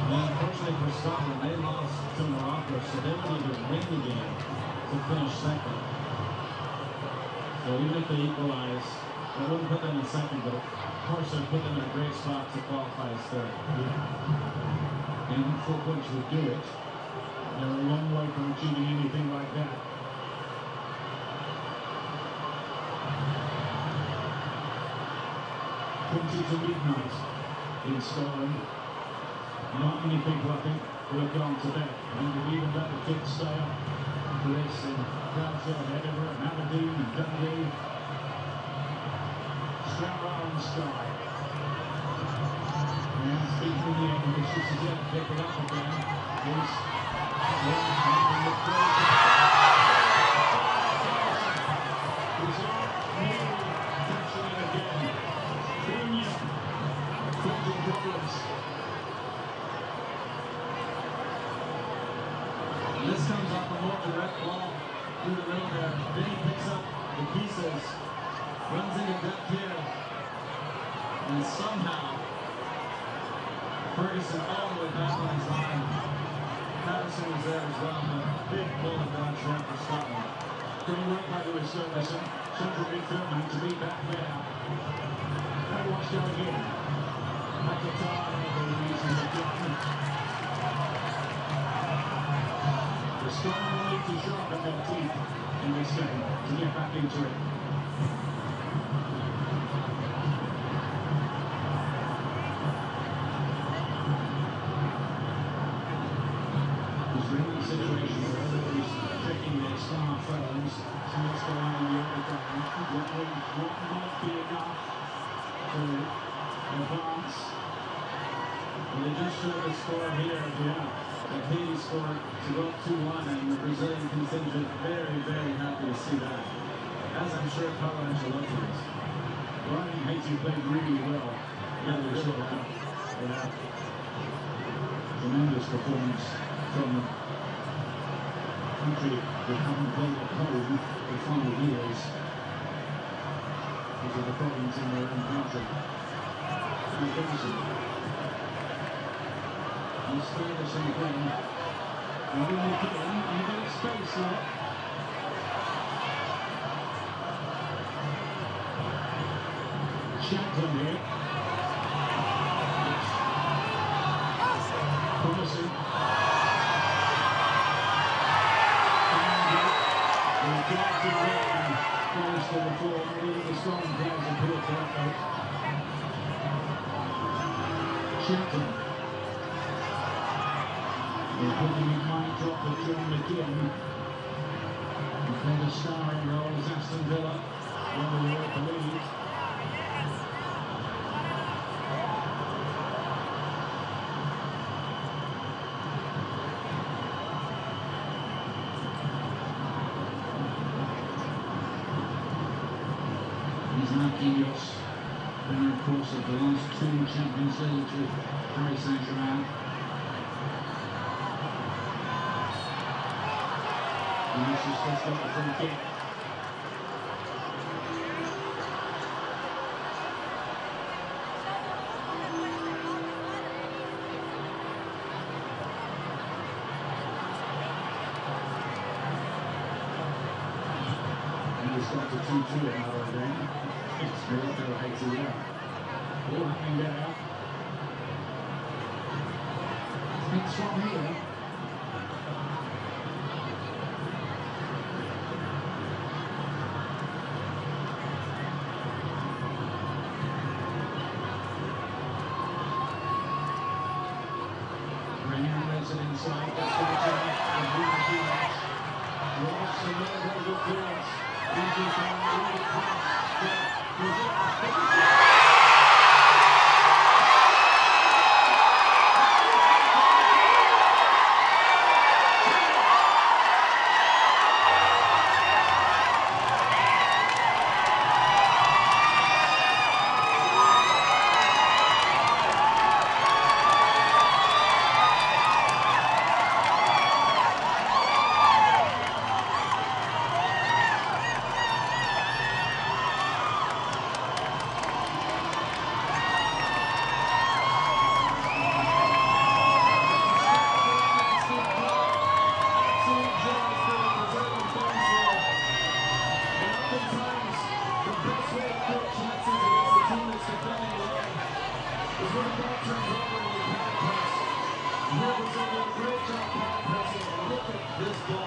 Unfortunately for Scotland, they lost to Morocco, so they would need to win the game to finish second. So even if they equalise, that wouldn't put them in second, but of course it would put them in a great spot to qualify as third. And 4 points would do it. They're a long way from achieving anything like that. To midnight in Scotland. Not many people, I think, will have gone to bed. I think they've even let the kids stay up for this in Glasgow and Edinburgh and Aberdeen and Dundee. Stranraer on the sky. And speaking in the English, this is it. Pick it up again. Is catching it again. This comes off a more direct ball through the middle there. Then he picks up the pieces, runs into depth here, and somehow Ferguson all the way back on his line. Patterson was there as well, but big bullet dodge there for Scotland. Great work by Lewis Ferguson, central midfield man to be back there. And watch go again. McIntyre uses again. The Scotland will need to sharpen their teeth in this game to get back into it. There's been a situation where everybody's checking their smartphones, see what's going on in the other game. What might be enough to advance. Well, they just showed the score here, that Haiti scored to go up 2-1, and the Brazilian contingent very, very happy to see that. As I'm sure Carlo Ancelotti is. Well, I think Haiti played really well. Yeah, they really have. Yeah. Tremendous performance from a country that haven't played at home for 5 years because of the problems in their own country. He's Ferguson again. And when they get in, you get space here. Shelton here. Promising. And the Gigante man falls to the floor. Maybe the strong players appeal to that. Shelton. They're putting in mind drop with John McGinn. He's played a starring role as Aston Villa when we were at the lead. He's Marquinhos, winner of course of the last 2 Champions Leagues with Paris Saint-Germain. Vinicius has got the free kick. And it's got to 2-2 in our game. It's Morocco 80 there. All happening there. It's from here. Inside, that's going to turn up and win the match. fields. Easy for really cross. Brazil.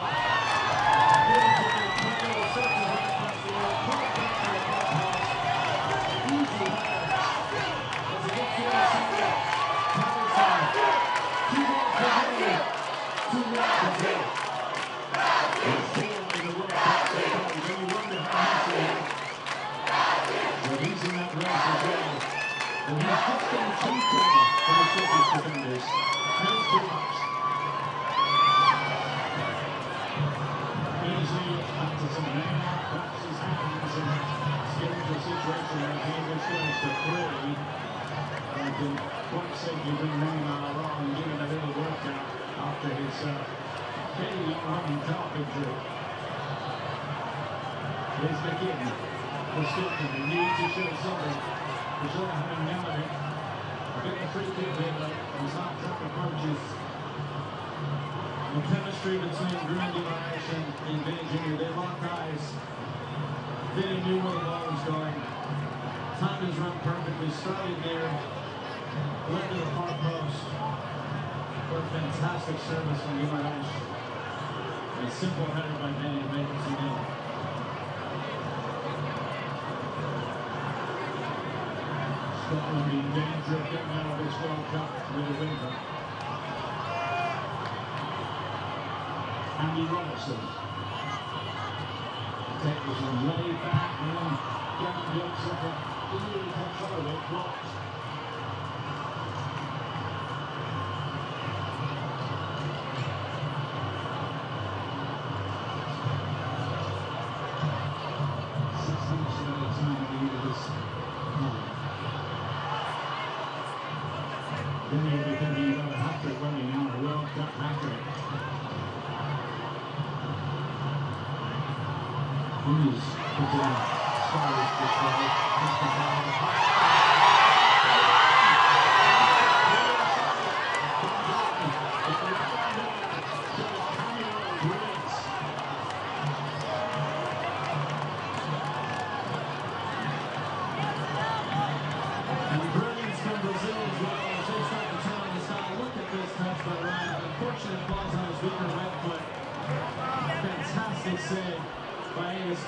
Service from Guimarães. A simple header by Benny to make it 2-0. Scotland in danger of getting out of this World Cup with a winner. Andy Robertson. Take this one way back and then Gavin looks like a really control of it, blocked.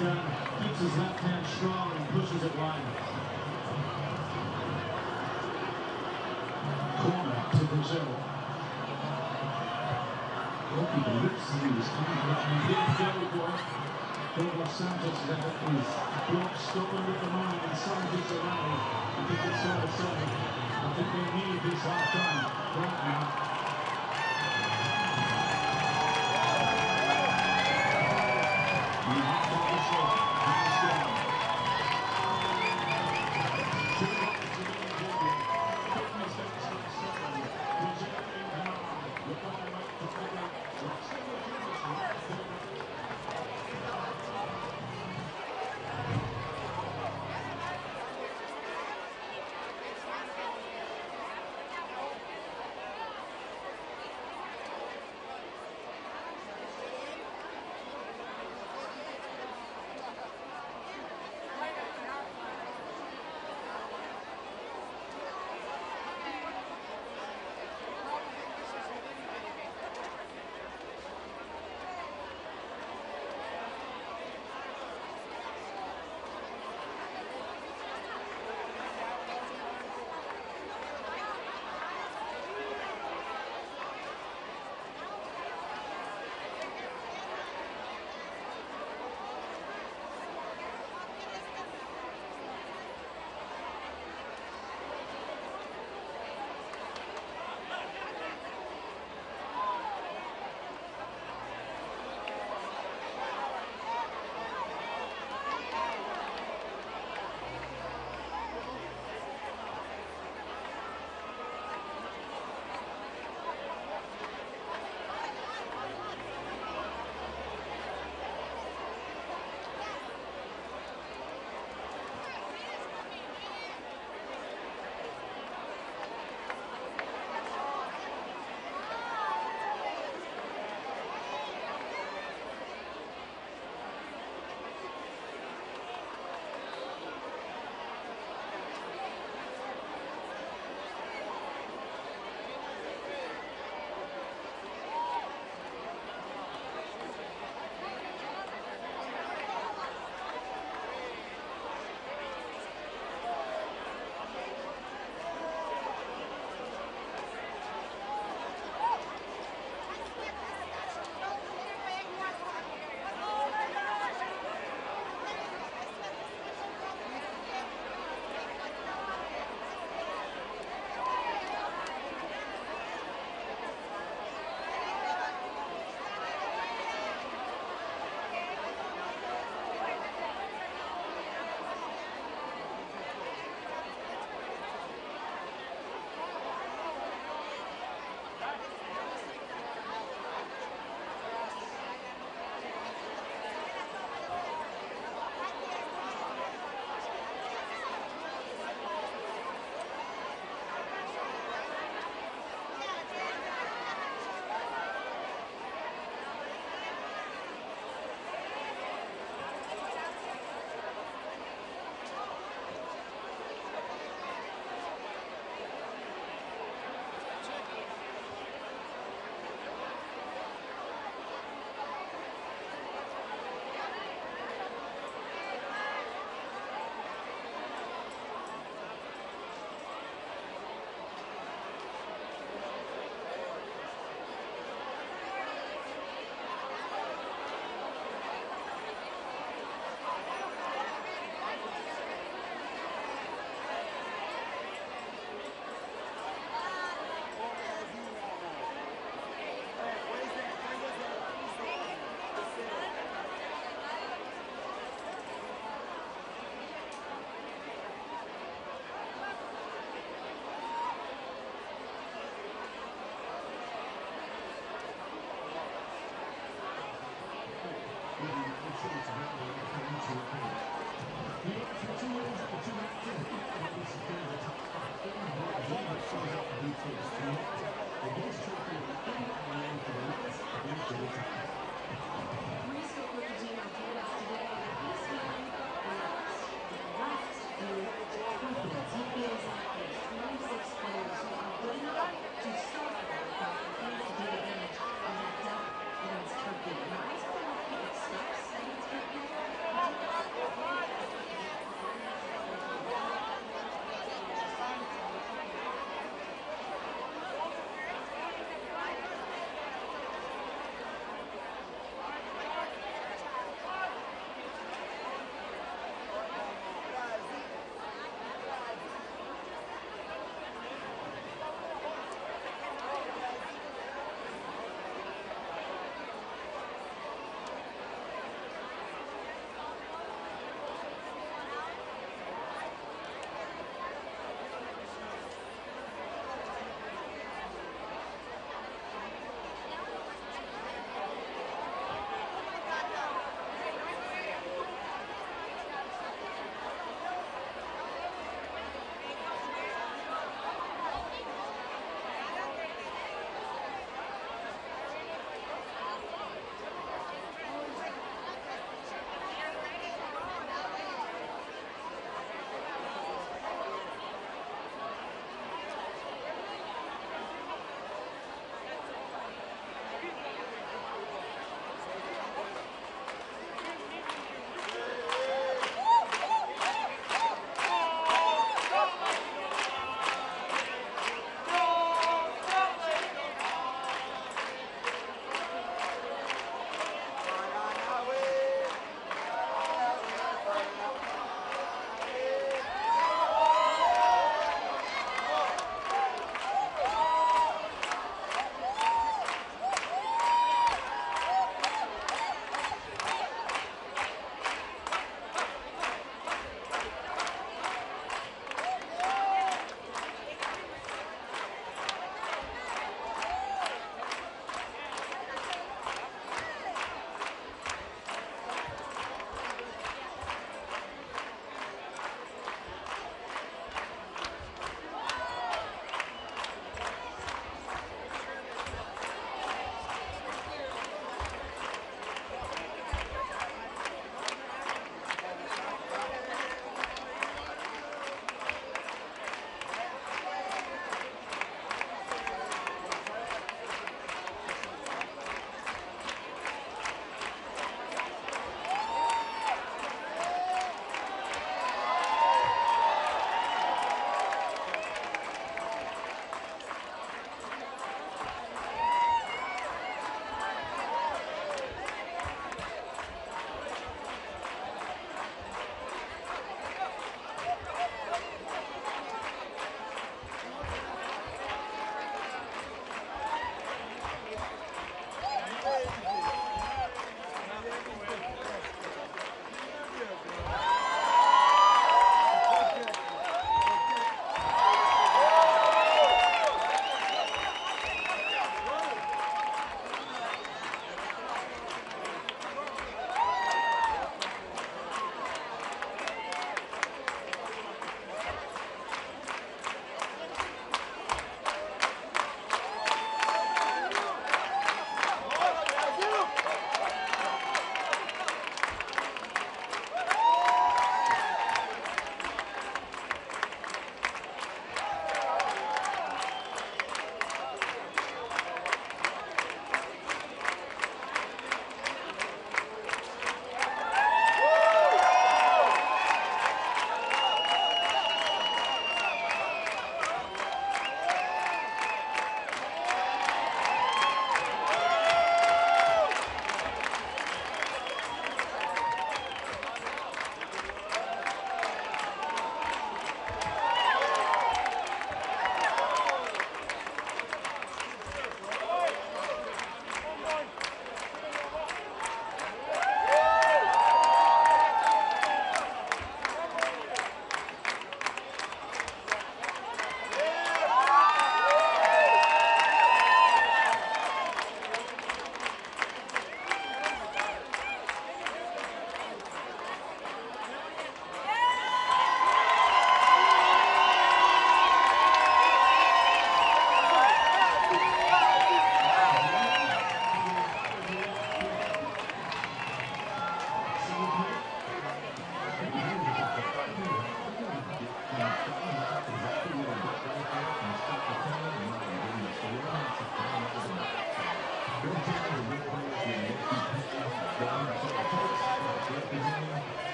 Keeps his left hand strong and pushes it wide. Corner to Brazil. Goalkeeper looks like he was coming back and did very well. Douglas Santos is blocked Scotland at the moment and Santos around. I think it's fair to say. I think they need this half time right now.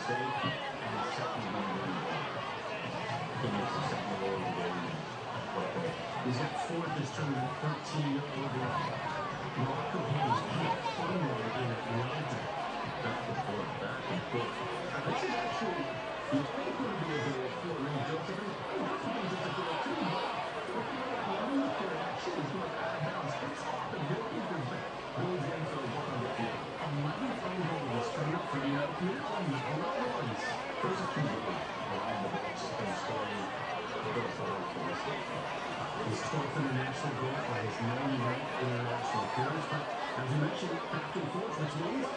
mistake, and second game. He makes the second goal of the game. He's got 4th this tournament, 13 overall. Morocco hit his peak fun one in Atlanta. Back and forth, back and forth. This is actually, you think would be a goal for Ray Josephine. Josephine's just a goal too, but looking at the actually is going out of bounds. It's off the goalkeeper's back. Goes in for a one on the field. 11th own goal of this tournament for the European on the Netherlands. First two goals around the box and scoring the goal for this game. His 12th international goal by his 99th international appearance, but as you mentioned, back and forth, which means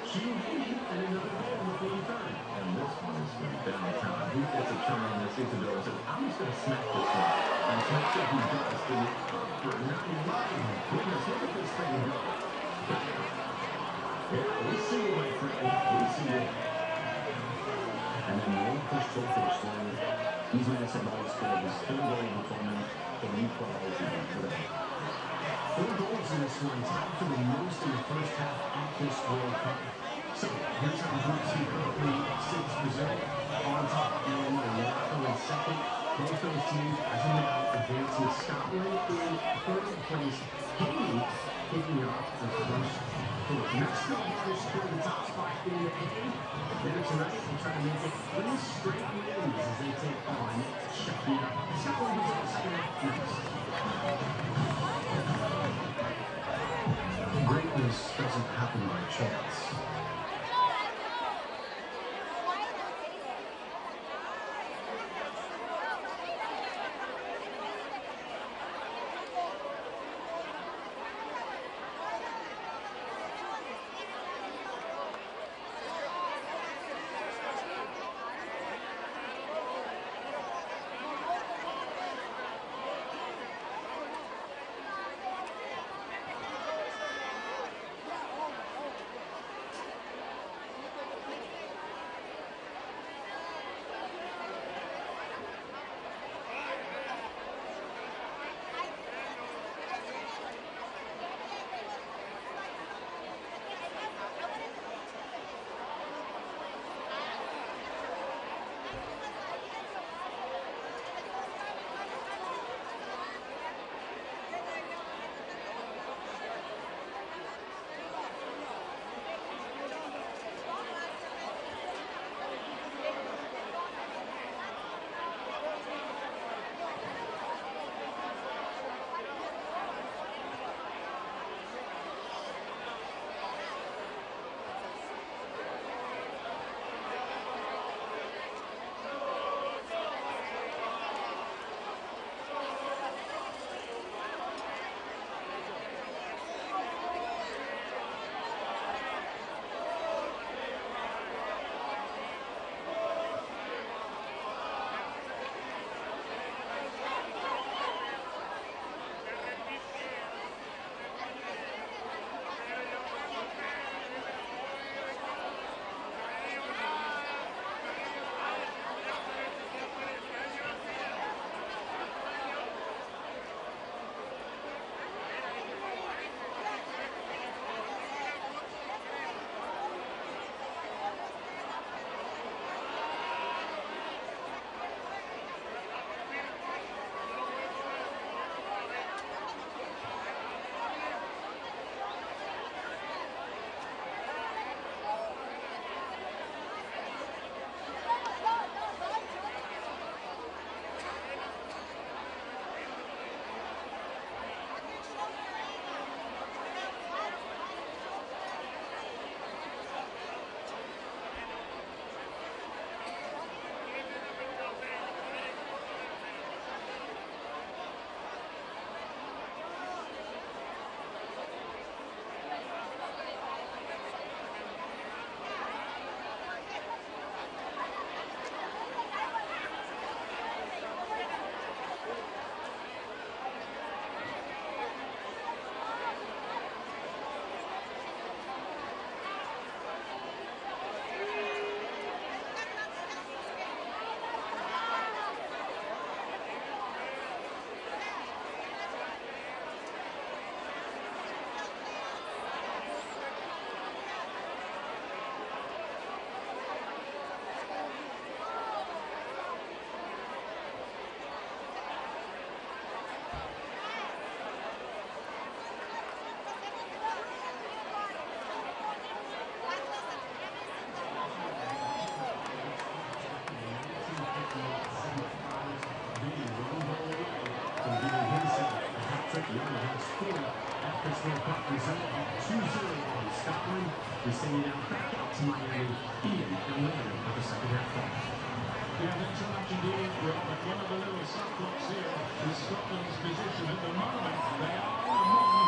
QB and another goal in the 43rd. And this one is from downtown. He gets a turn on this season and says, I'm just going to smack this one. And smack it he does to the upper 99. Goodness, look at this thing go. Yeah, we see you, my friend. We see you. And then the old push to finish line. He's made somebody score his 3rd goal in the tournament for equalizing today. 4 goals in this one, tied for the most in the first half of this World Cup. So here's how the Group C currently sits. Brazil on top and Morocco in second. Both those teams, as of now, advancing. Scotland in 3rd place. Haiti kicking it off as first. Mexico managed to secure the top spot in the A. Later tonight, we'll try to make it 3 straight wins as they take on Shakira. Scotland was on second half next. Greatness doesn't happen by chance. chasing it out back out to Miami, Ian and Larry with the second half ball. Yeah, thanks so much indeed, Rob. And one of the little subplots here is Scotland's position at the moment. They are among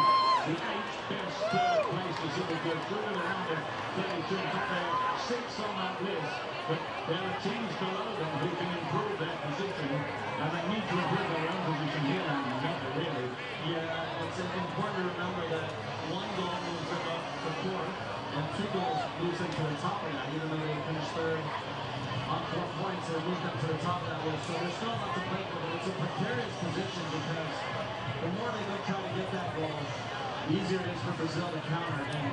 the 8 best places who will go through the round of 32. In fact, they are 6 on that list, but there are teams below them who can improve their position, and they need to improve their own position here, and don't they really? Yeah, it's important to remember that 1 goal moves them up to 4th, and 2 goals moves them to the top of that, even though they finished 3rd on 4 points, they moved up to the top of that list. So there's still a lot to play for, but it's a precarious position because the more they go try to get that goal, the easier it is for Brazil to counter. And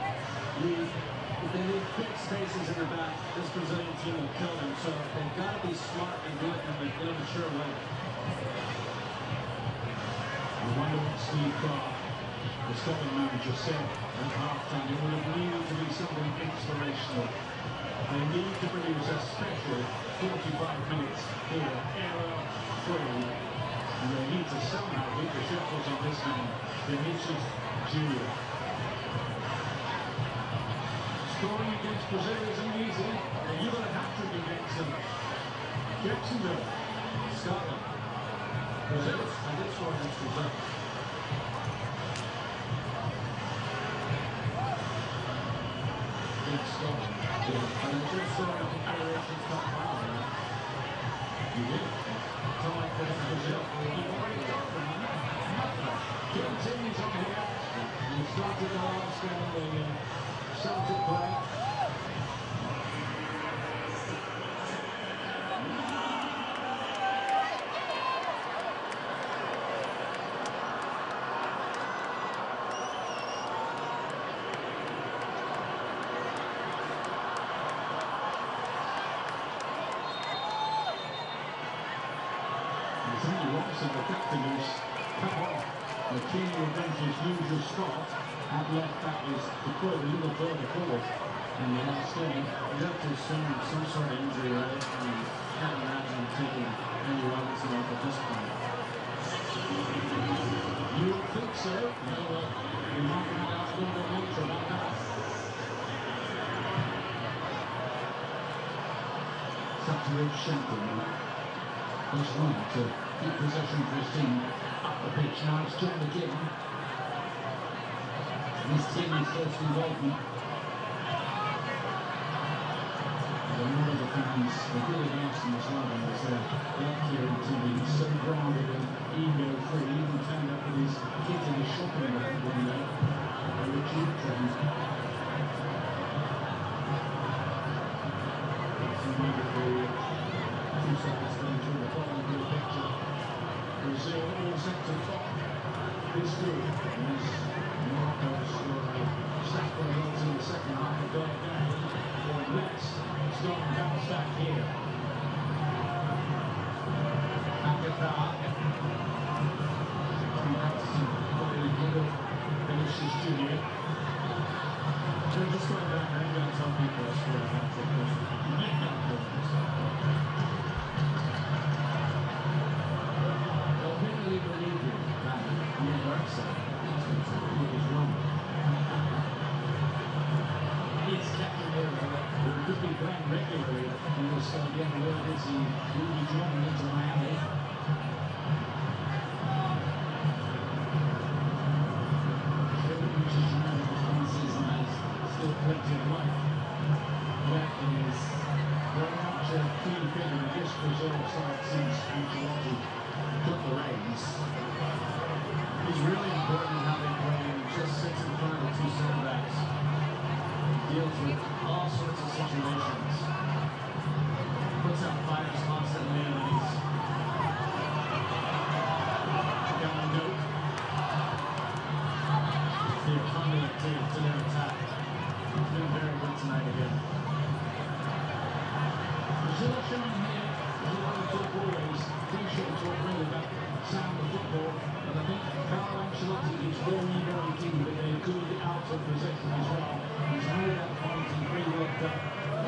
if they leave big spaces in the back, this Brazilian team will kill them. So they've got to be smart and do it in a mature way. I wonder what Steve Clark, the Scotland manager, said at half-time. It would have needed to be something inspirational. They need to produce a special 45 minutes here, error-free. And they need to somehow beat the shuffles on this man, Vinicius Junior. Scoring against Brazil isn't easy, and you got a hat-trick against them. Jacksonville, Scotland. Brazil, I did score against Brazil. against Scotland. And I did score in the Confederations Cup final, right? You did? So like against Brazil. You've already got them, continues on here. And started the last game, the Celtic play. The captain is cut off. The team will go to his usual spot at left back is deployed a little further forward in the last game. You have to assume some sort of injury, right? I mean, can't imagine him taking Andy Robinson off at this point. You would think so. We might find out a little bit later about that. It's up to Rich Shelton. He's right to keep possession for his team up the pitch. Now it's John McGinn. His team's first involvement. And a lot of the fans, they really asked him as well when they said they up here in TV. He's so grounded and ego-free. He even turned up with his kids in his shopping bag one day. A retreat train. That's a wonderful 2 seconds going through the bottom of the picture. Brazil all set to top this group as Morocco scored a stack of goals in the second half of their game. Or less, Scotland bounce back here. Akata. From Hudson, following Hegel, Vinicius Junior. So just going back, I'm going to tell people I scored a hat-trick. Believe you, on the dark side, what is wrong? He's captain here, but it could be playing regularly in this game. Where is he? Will be drawn into Miami? Vinicius Junior this one season has still plenty of life. That is very much a key figure in this Brazil side since Ancelotti got the reins. It's really important how they play him. Just sits in front of the 2 center backs. Deals with all sorts of situations. Puts out fires constantly, and he's got a note. The conduit to their attack. He's been very good tonight again. Brazil are showing here, as a lot of talk always, T-shirt talk really about sound of football, and I think Carlo Ancelotti is very, very keen that they're good out of possession as well. He's made that point in 3 World Cup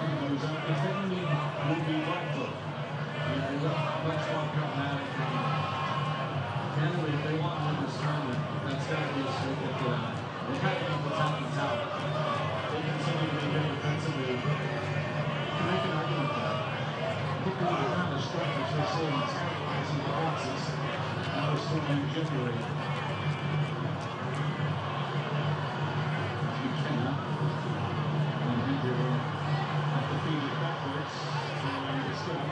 windows, and defending will be vital. Yeah, they look much more pragmatic. Candidly, if they want to win this tournament, that's got to be a straight that they're packing up attacking talent. They continue to be very we're seeing terrorizing defences and we're storming generally. McKenna and Hendry will have to feed it backwards to the scum.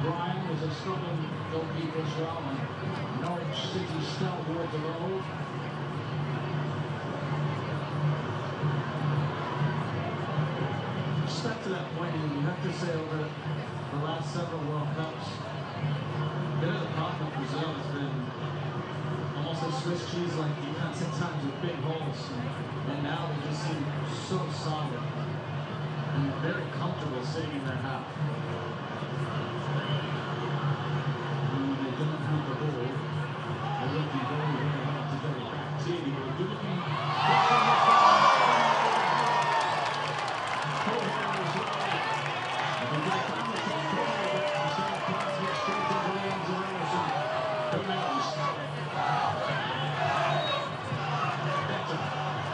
Brian was a struggling goalkeeper as well, and Norwich City stalwart of old. Step to that point, and you have to say over the last several World Cups, a bit of the problem with Brazil has been almost a Swiss cheese-like defense at times with big holes, and now they just seem so solid and very comfortable sitting in their half. Don't have the ball. They're looking very, very hard to get it back. Tierney will do looking.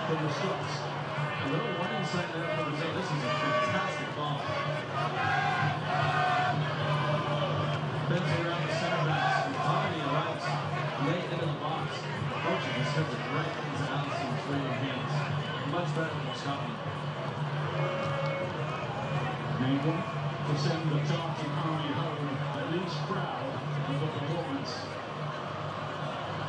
From the Scots. A little warning sign there for Brazil. This is a fantastic ball. Bends around the center backs. Already arrives late into the box. Portugal sends it right into Alisson's waiting hands. Much better than Scotland. Able to send the Tartan army home, at least proud of the performance.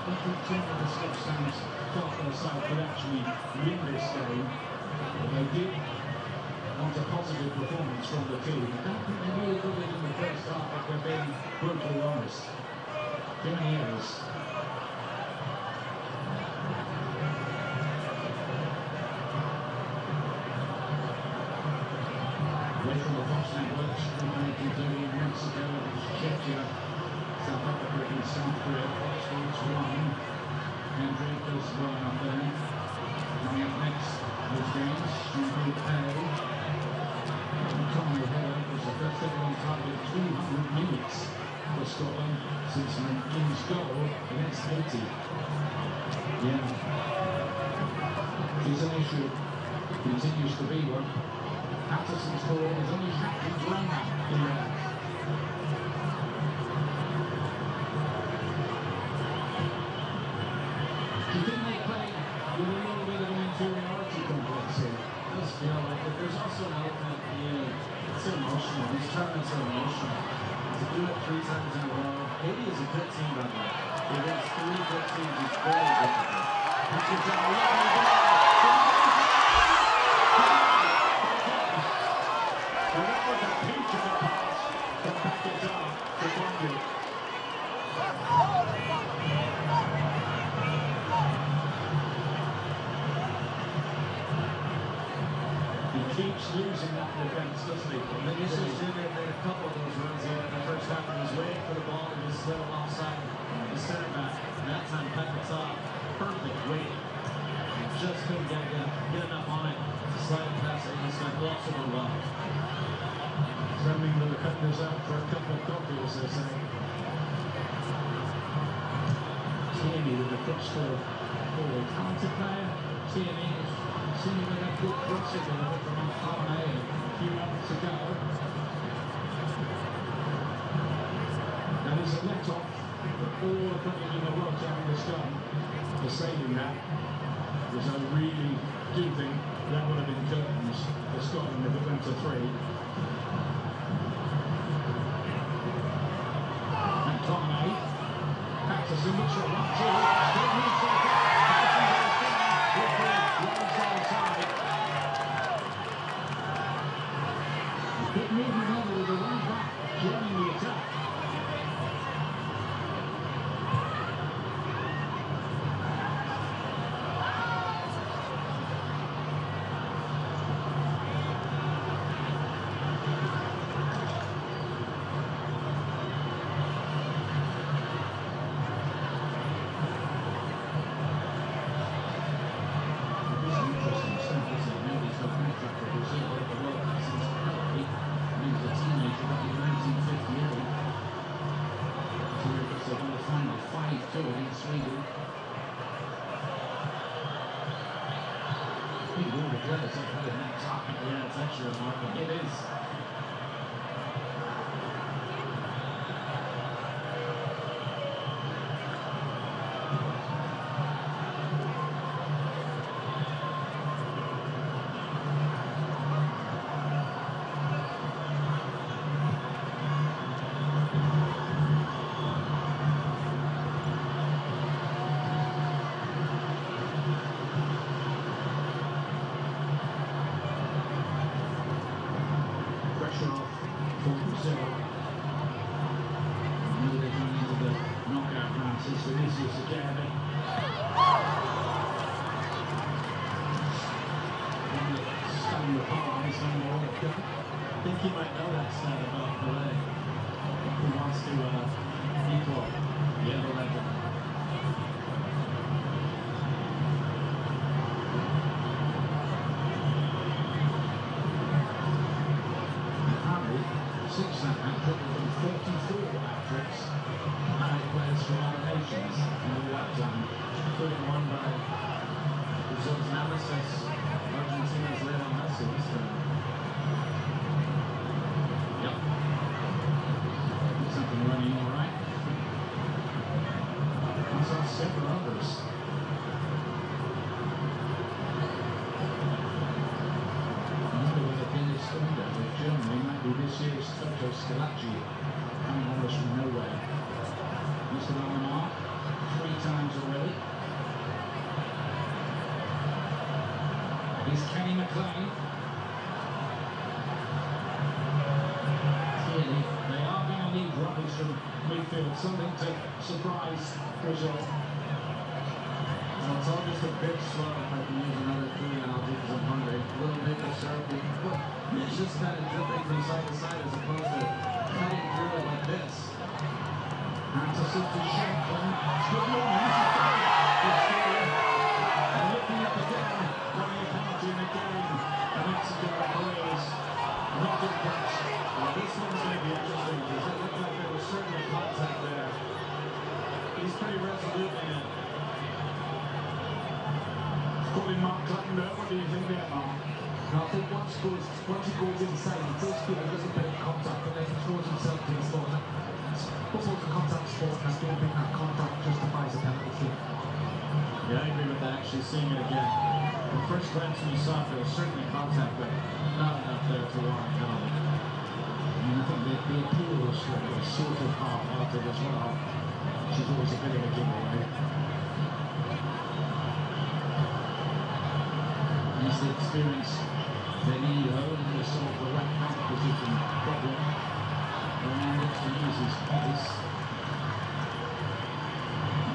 I think some of the Scots fans thought their side could actually win this game. But they did want a positive performance from the team. I don't think they really got it in the first half, if they're being brutally honest. Jimenez. Away from the Fox networks, from 1938 months ago, it was Czechia, South Africa against South Korea, Fox Sports 1. Andre does well enough there. Coming up next, those games, Group A. Tommy Heller was the first ever on target 200 minutes for Scotland since McGinn's goal against Haiti. Yeah. It's an issue. Continues to be one. Patterson's goal is only Shaq's runner in there. Do you think they play with a little bit of an inferiority complex here? It does feel like it. There's also an element in it's emotional. These tournaments are emotional. To do it 3 times in a row. Haiti is a good team, by the way. Against 3 good teams, it's very difficult. Patterson down, lovely goal. Well, that was a peach of a pass from Pakistan to Fuente. He keeps losing that defence, doesn't he? Vinicius Jr. made a couple of those runs in the first half. He was waiting for the ball and just slid alongside the center back. And that time, Pakistan, perfect weight. He just couldn't get enough on it to slide it past it. He's got lots of them well. Sending the defenders out for a cup of coffee, as they say. Tierney with the cross forward. Talented player. Tierney seemingly had good crossing over from Arne a few moments ago. That is a let-off for all the putting in the work having this done. For saving that, because I really do think that would have been curtains for Scotland if it went to 3. McTominay, Patterson looks for 1-2, still moves so far. Good movement over with the right back, joining the attack. Yeah, it's actually remarkable. It is. Brazil. They're going into the knockout rounds. It's Vinicius again. Stung the palm, he's on the wall. I think he might know that stat about Pelé. He wants to equal the other legend. Six hat-trick and 34 hat-tricks by players from other nations in the lifetime, including one by Brazil's nemesis, Argentina's Lionel Messi this time. Yep. Something running all right. I saw several others. With Germany might be this year's Toto Scalacci, coming almost from nowhere. Mr. on the mark 3 times already. Here's Kenny McLean. Clearly, they are going to need rubbish from midfield, something to surprise Brazil. Well, it's all just a bit slow if I can use another food analogy because I'm hungry. A little bit of syrupy. It's just kind of dripping from side to side as opposed to cutting through it like this. Now to Shankland. Good morning. And looking up again, running a penalty in the game. And Mexico plays not good catch. Well, this one's going to be interesting because it looked like there was certainly contact there. He's pretty resolute in it. Calling Mark Clayton, what do you think there, Mark? I think once he goes inside, he does feel a little bit of contact, but then he throws himself to the floor. Football's a contact sport, and I don't think that contact justifies a penalty. Yeah, I agree with that, actually seeing it again. The first glance when you saw it, there was certainly contact, but not enough there to warrant a penalty. I mean, I think the appeal was sort of half-hearted as well, which is always a bit of a giveaway. He's the experience they need only to solve the right back position problem. And it's to use his pace.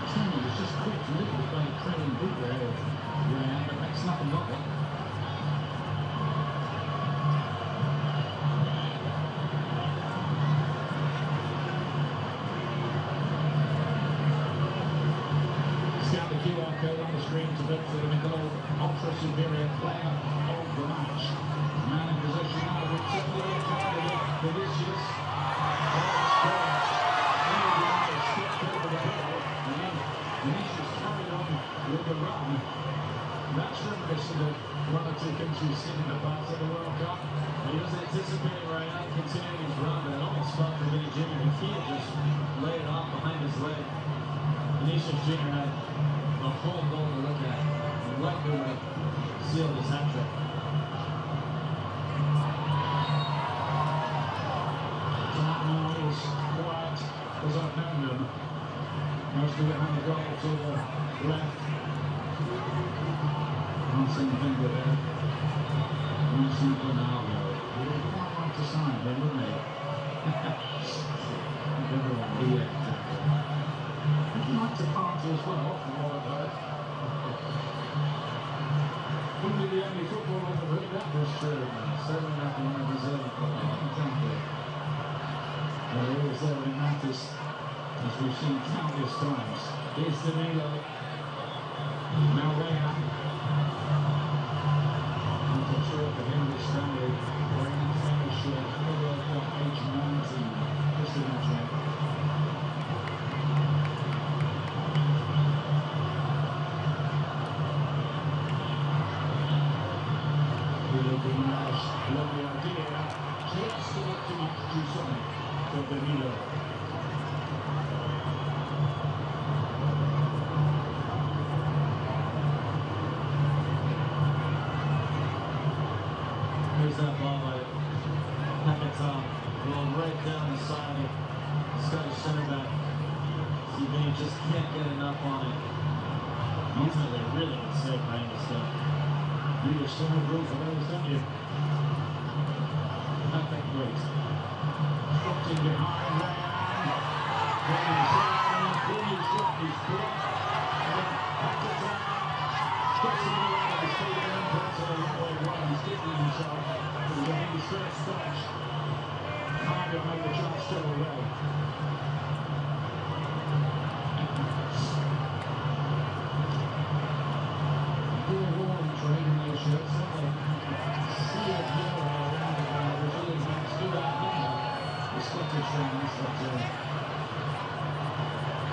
Kenny was just caught a little bit by the trailing boot there of Ryan, but that's nothing of it. Scan the QR code on the screen to vote for the Nicole ultra superior player of the match. Man in possession now with certainly candidate Vinicius. Skipped over the ball and then Vinicius carried on with the run. That's reminiscent of 1 or 2 things we've seen in the past of the World Cup. He was anticipating right now continuing his run, but it almost felt for Vinny Jr. If he had just laid it off behind his leg, Vinicius Jr. had a whole goal to look at. And likely would have sealed his hat-trick. Now is quiet as I've known them. Most of it on the goal to the left. Can't see anything with there. Lucy Ronaldo. He would quite like to sign him, wouldn't he? Everyone would, yeah, exactly. He liked to party as well, from what I've heard. Wouldn't be the only footballer I've heard that was true. Certainly not the one of Brazilian football. Exactly. Well, he was there when it matters, as we've seen countless times. Here's Danilo. Now Reina. And a tour for him this family. Reina finished the World Cup age 19. Just imagine it. Lovely idea. Just about to introduce something for Danilo. Here's that ball by Paquetá, going right down the side of the Scottish centre back. He just can't get enough on it. Ultimately, a really good save by Engelston. You just still have room for those, don't you? Perfect weight. himself. It was his first touch. Cargo made the chance straight away. Good warm training those shirts, don't they? See it here around the Brazilian fans do that, don't they? The Scottish fans, but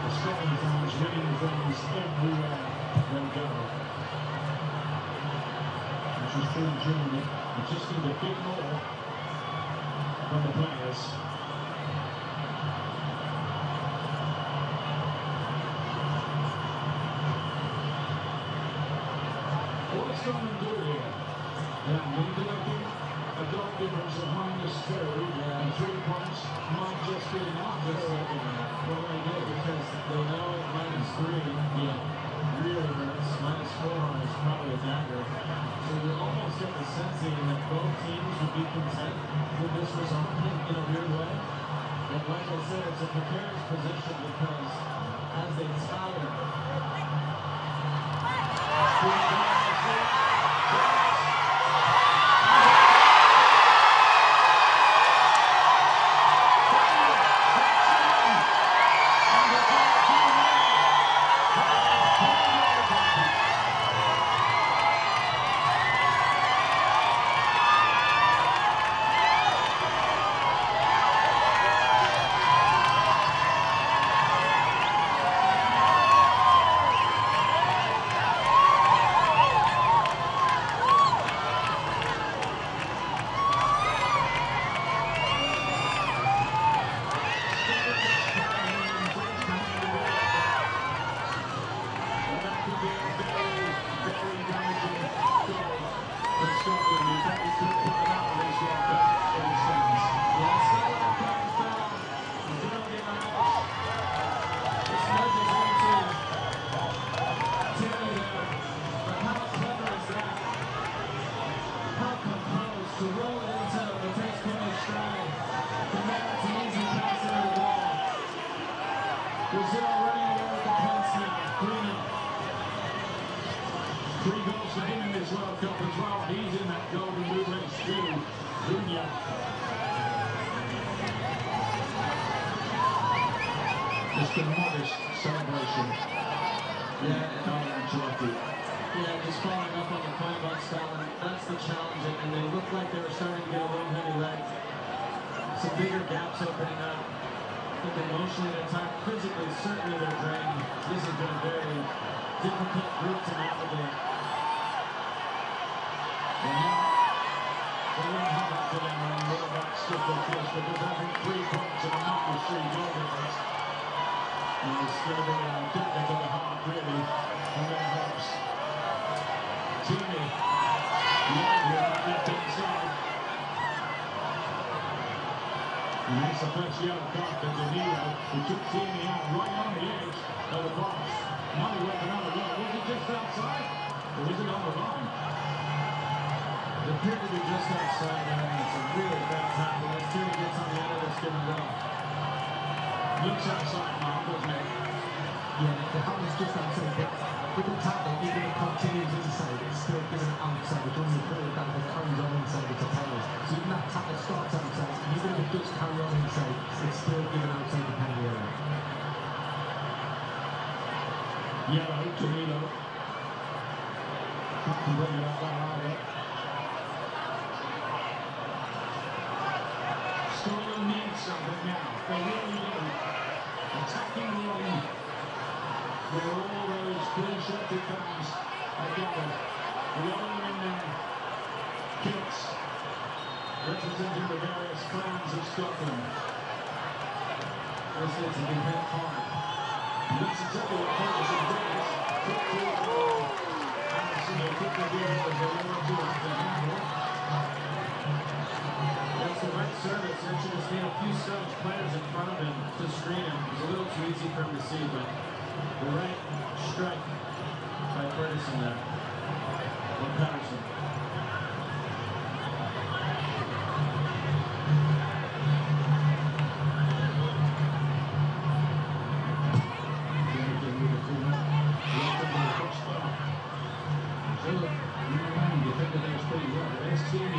The Scotland fans winning things everywhere they go. Which is true in Germany. We just need a bit more from the players. What's Scotland do here? Manipulating a goal difference of -2 and 3 points might just be enough. well, they do because they know -3, really hurts. -4 is probably a dagger. So you almost get the sense here that both teams would be content with this result in a weird way. But like I said, it's a precarious position because as they tire. Brazil running away with the points now. 3-0. 3 goals for him in this World Cup as well. He's in that golden boot race too. Junior. Just a modest celebration. Yeah, just following up on the point about Scotland. That's the challenge, and they look like they were starting to get a little heavy-legged. Some bigger gaps opening up. I think emotionally they're tired. Physically, certainly they're drained. This has been a very difficult group to navigate. They won't have that dilemma anymore about Skipper Fish because I think 3 points and a -3 goal difference. And it's going to be, I think they've got a heart really on their hopes. Tierney, behind him on the left-hand side. And that's the first yellow card for Danilo, who took Tierney out right on the edge of the box. Might have left another goal. Was it just outside? Or was it on the line? It appeared to be just outside there, and it's a really bad tackle. As Tierney gets on the end of this, give him goal. Looks outside, Mark, doesn't it? Yeah, the helmet's just outside, but with the tackle, even if it continues inside, it's still given outside, which only clearly that if it carries on inside, it's a penalty. So even that tackle starts outside, and even if it does carry on inside, it's still given outside the penalty area. Yellow, Danilo. Can't complain about that either. Scotland needs something now. They really do. Attacking the end. Where all those clean-shirted fans are gathered. Rolling in their kits. Representing the various clans of Scotland. This is a big hit hard. That's exactly what Ferguson does. Quick ball. Anderson, a quick review as they lower to the handle. That's the right service. They should just need a few Scottish players in front of him to screen him. It's a little too easy for him to see, but the right strike by Ferguson there. Or Patterson. You think that was pretty well. There's Tierney.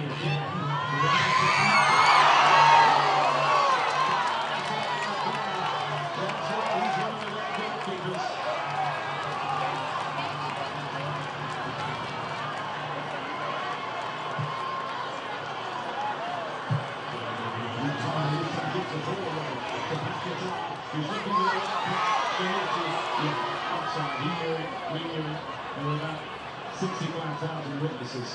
the ball away. The back it up. He's looking for the offside. He knew it. We knew it. There were about 65,000 witnesses.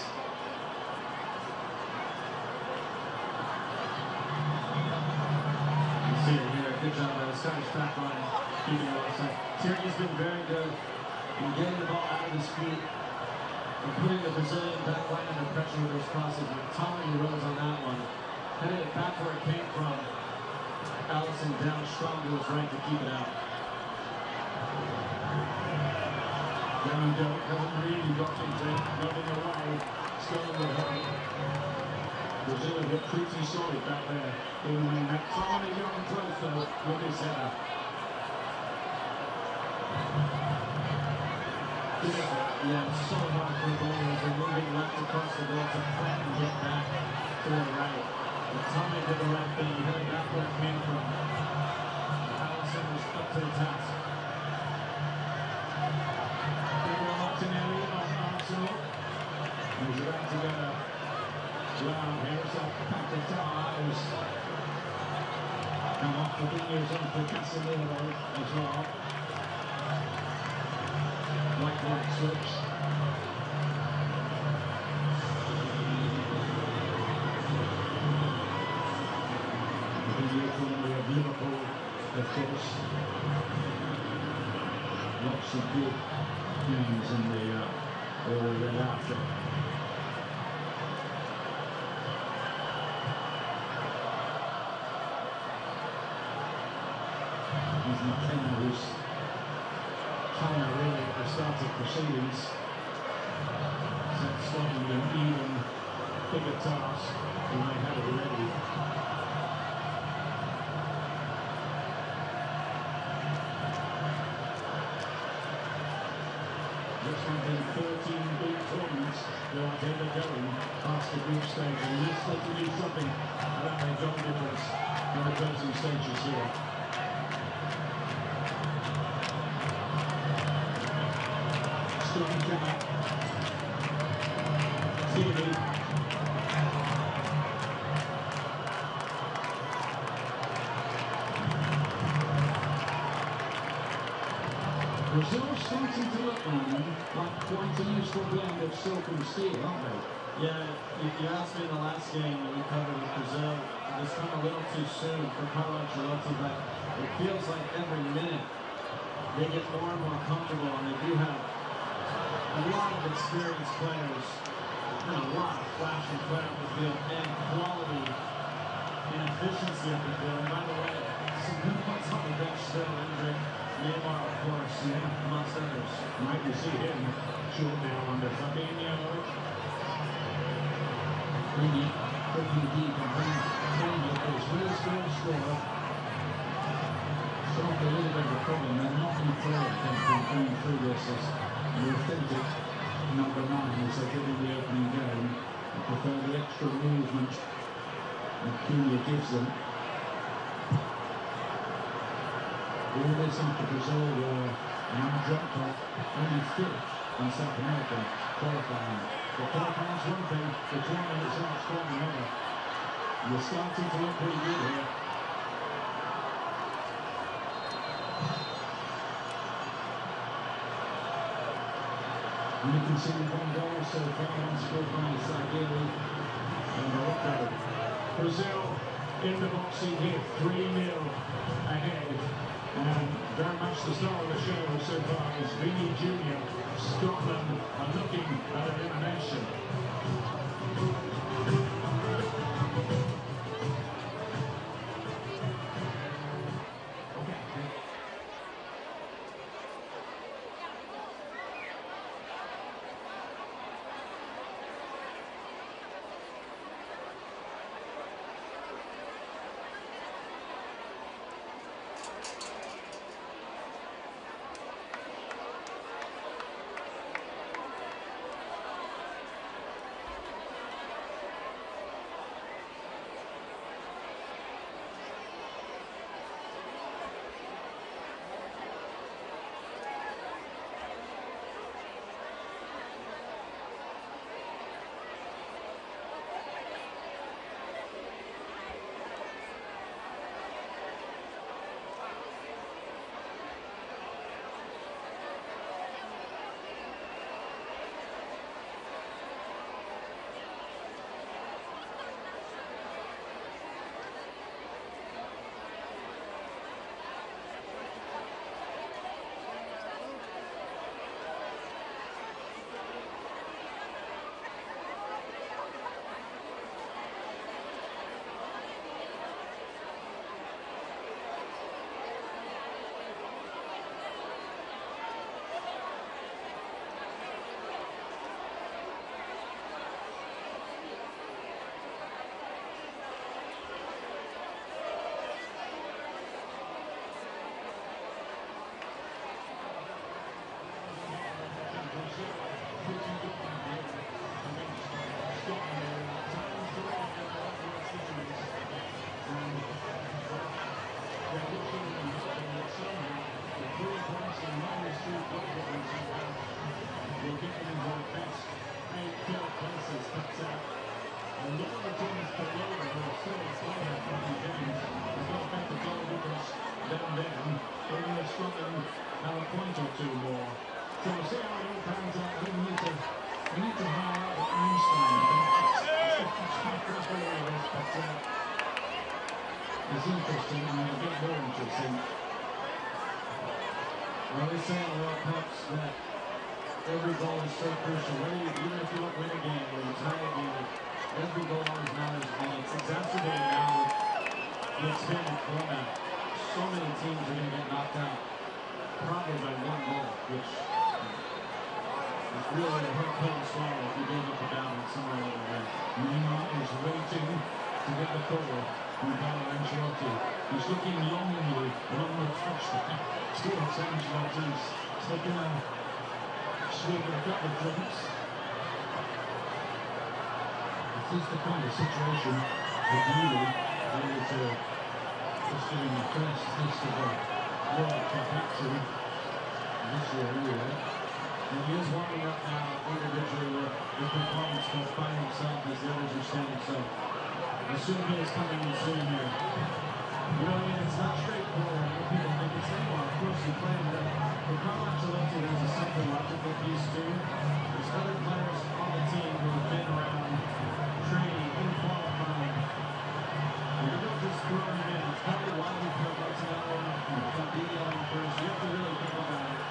You see it here. Good job by the Scottish back line. Keeping it offside. Tierney's been very good in getting the ball out of his feet and putting the Brazilian back line under pressure with those crosses. Tommy rose on that one. Headed it back where it came from. Allison down strong to his right to keep it out. Down go, hasn't really got things in, rubbing away, stolen with her. Brazil have got pretty solid back there. In that Tommy young close though with his header. Yeah, it's so hard for the bowlers. They're moving left across the ball to flat and get back to the right. But Tommy did the right thing. He headed back where it came from. Allison was up to the task. Martinelli on Arsenal. He's about to go down here. So Paquetá has come off. Fabinho's on for Casemiro as well. White switch. The economy of Liverpool, of course. Lots of good games in the red outfit. He's McKenna, who's China really at the start of proceedings. Set Scotland an even bigger task than they had already. Looks like in 13 big tournaments they are ever going past the group stage, and Leicester to do something about their goal difference in the closing stages here. Strong cover. Stevie. Brazil starting to look like quite a useful blend of silk and steel, aren't they? Yeah, you asked me in the last game that we covered with Brazil, it's come a little too soon for Carlo Ancelotti, but it feels like every minute they get more and more comfortable, and they do have a lot of experienced players, and a lot of flash and play on the field, and quality and efficiency on the field. And by the way, some good ones on the bench still, Entre, Neymar, of course, amongst others. Might you see him shortly under Fabinho. Really looking deep and playing with this real score. Solved a little bit of a problem. They're not in play, I think, from coming through this as the authentic number 9 as they did in the opening game. I prefer the extra movement that Cunha gives them. All this after Brazil were now dropped off only 5th in South America qualifying. The qualifying's one thing, the tournament itself strong another. And they're starting to look pretty good here. Only conceded 1 goal so far, one scored by Zagiri and Morocco. Brazil in the boxing here, 3-0 ahead. And very much the star of the show so far is Vini Jr. Scotland are looking at elimination. is interesting and it'll get more interesting. Well, they say in the World Cups that every goal is so crucial. Even if you don't win a game or you tie a game, every goal always matters, and it's exacerbated now with the expanded format. So many teams are going to get knocked out, probably by one goal, which is really a hard pill to swallow if you gave up a battle somewhere along the way. Neymar is waiting to get the call from Ancelotti. He's looking longingly along the touchline towards Ancelotti. He's taking a swig of a couple of drinks. This is the kind of situation that really able to just doing the first taste of a World Cup action this year anyway. And he is warming up now individually with the performance, but by himself as the others are standing. So I assume he is coming in soon here. You know, I mean, it's not straightforward. People think it's Neymar. Of course, he played, but with Carlo Ancelotti, there's a psychological piece too. There's other players on the team who have been around training, in qualifying. You don't just throw him in. It's probably why he put Martinello and Fabinho in first. You have to really think about it.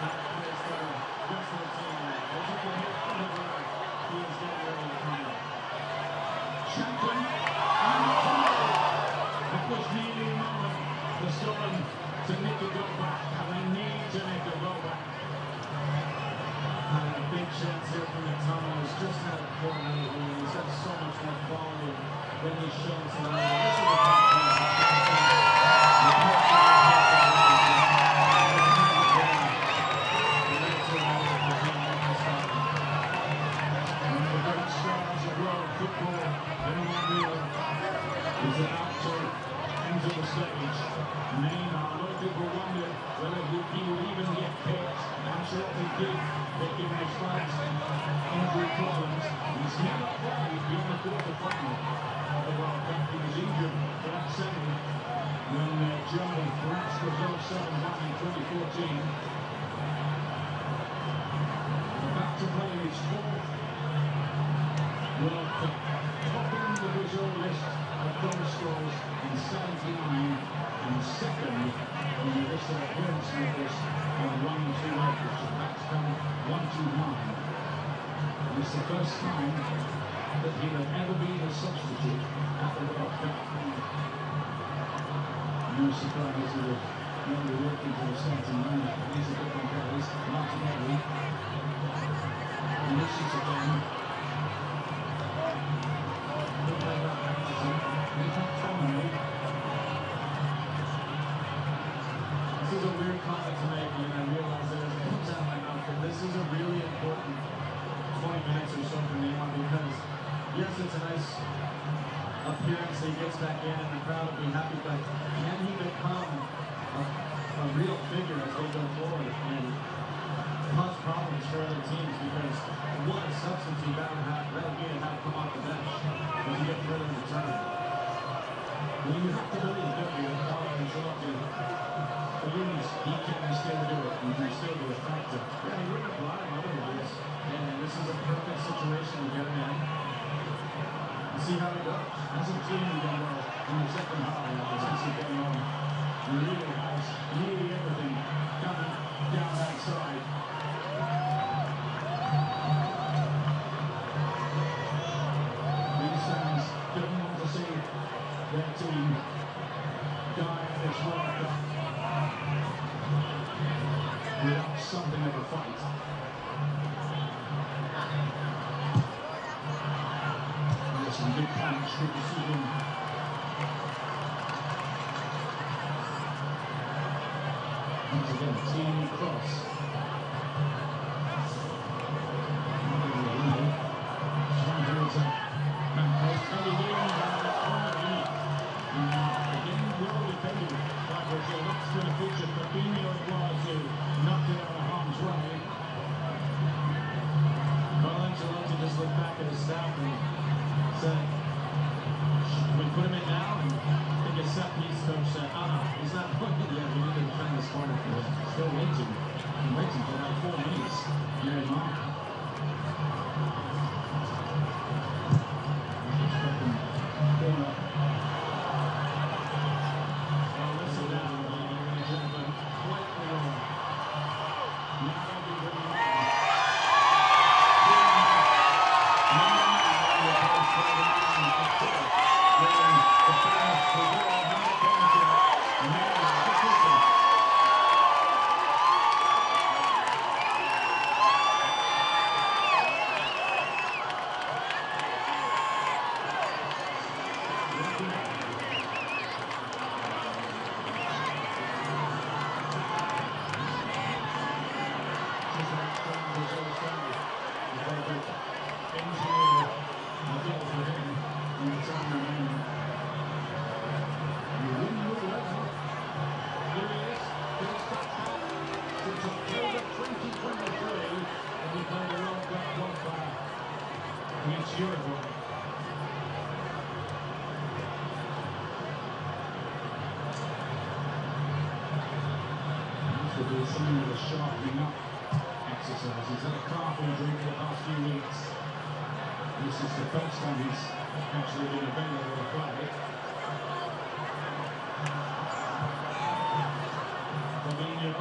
How it plays for the rest of the team. As you can hear from the room, he is getting ready to come up. Champion it was nearly a moment for Storm to make it go back, and they need to make it go back. A big chance here from McTominay. He's just had a corner. He's got so much more quality than he's shown tonight. This is a top Into the stage. Neymar, a lot of people wondered whether he would even get picked. Ancelotti did pick him despite injury problems. He's never played beyond the quarter-final of the World Cup. He was injured for that semi when Germany thrashed Brazil 7-1 in 2014. About to play his fourth World Cup, topping the Brazil list of goal scorers in 79 and second on the list of appearance makers on 1-2-8, which is about to come 1-2-9. It's the first time that he will ever be a substitute at the World Cup. No surprise that he won't be working for the starting lineup, but these are different players. Martinelli, Vinicius again. This is a weird comment to make, and I realize that as it comes out of my mouth, but this is a really important 20 minutes or so for Neymar, because yes, it's a nice appearance that he gets back in and the crowd will be happy, but can he become a real figure as they go forward and cause problems for other teams? Because what a substitute that would be to have come off the bench as you get further in the tournament. Well, you have to believe, don't you, that Carlo Ancelotti believes he can still do it, and can still be a factor. Yeah, he wouldn't have brought him otherwise. And this is a perfect situation to get him in and see how it goes. Hasn't clearly done well in the second half since he came on. He really has nearly everything coming down that side. These fans don't want to see their team die at this World Cup without something of a fight. There's some good punch, good decision. Once again, team cross. Fabinho it was who knocked it out of harm's way. Carlo Ancelotti just looked back at his staff and said, should we put him in now? And I think his set piece coach said, he's not putting it yet. We need to defend this corner for him. Still waiting. I'm waiting for about 4 minutes. Neymar. Corner. Some of the sharpening up exercises. He's had a calf injury for the past few weeks. This is the first time he's actually been available to play. Fabinho.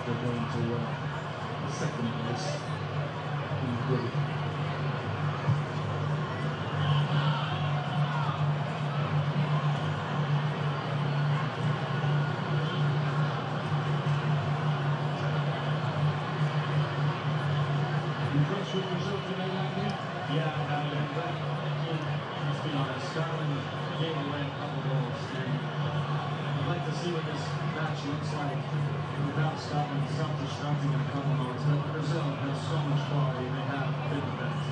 Going to the second place in the group. Impressed with the result today, Andy? Yeah, let's be honest, Scotland gave away a couple goals, and I'd like to see what this match looks like without Scotland self-destructing in a couple moments. But Brazil has so much quality, and they have been the best.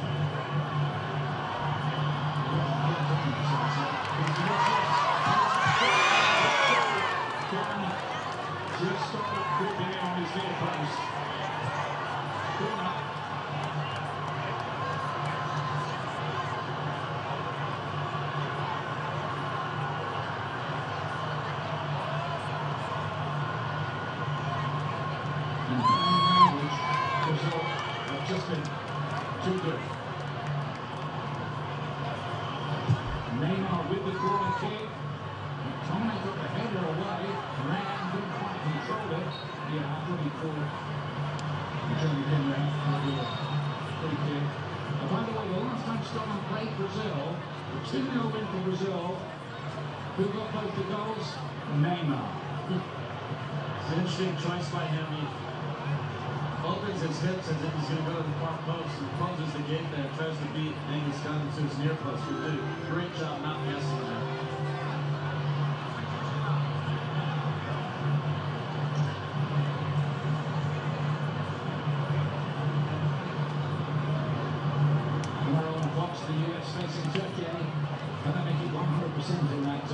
Just started creeping in on his near post. Just been too good. Neymar with the corner kick. McTominay got the header away. Ran, couldn't quite control it. Yeah, I thought he called the Johnny Pin there for the free kick. And by the way, the last time Scotland played Brazil, the 2-0 win for Brazil. Who got both the goals? Neymar. It's an interesting choice by him. He opens his hips as if he's going to go to the far post and closes the gate there, tries to beat Angus Gunn to his near post. He did a great job not messing there. Tomorrow on Fox, the US facing Turkey. And they make it 100% in that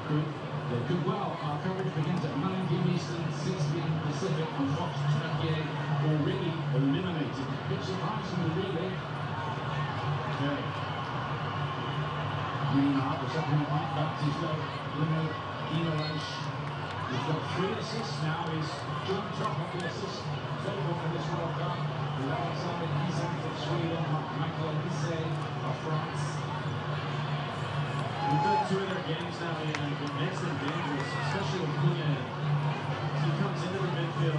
group. They could well. Our coverage begins at 9 p.m. Eastern, 6 p.m. Pacific on Fox. Turkey already eliminated. Bit surprisingly, really. Okay. Neymar, the second right back, he's got Bruno Guimaraes. He's got 3 assists now. He's joint top of the assists total for this World Cup. With Alexander Isak of Sweden, Michael Olise of France. We've done 2 other games now, and it makes them dangerous, especially with Fuente. He comes into the midfield,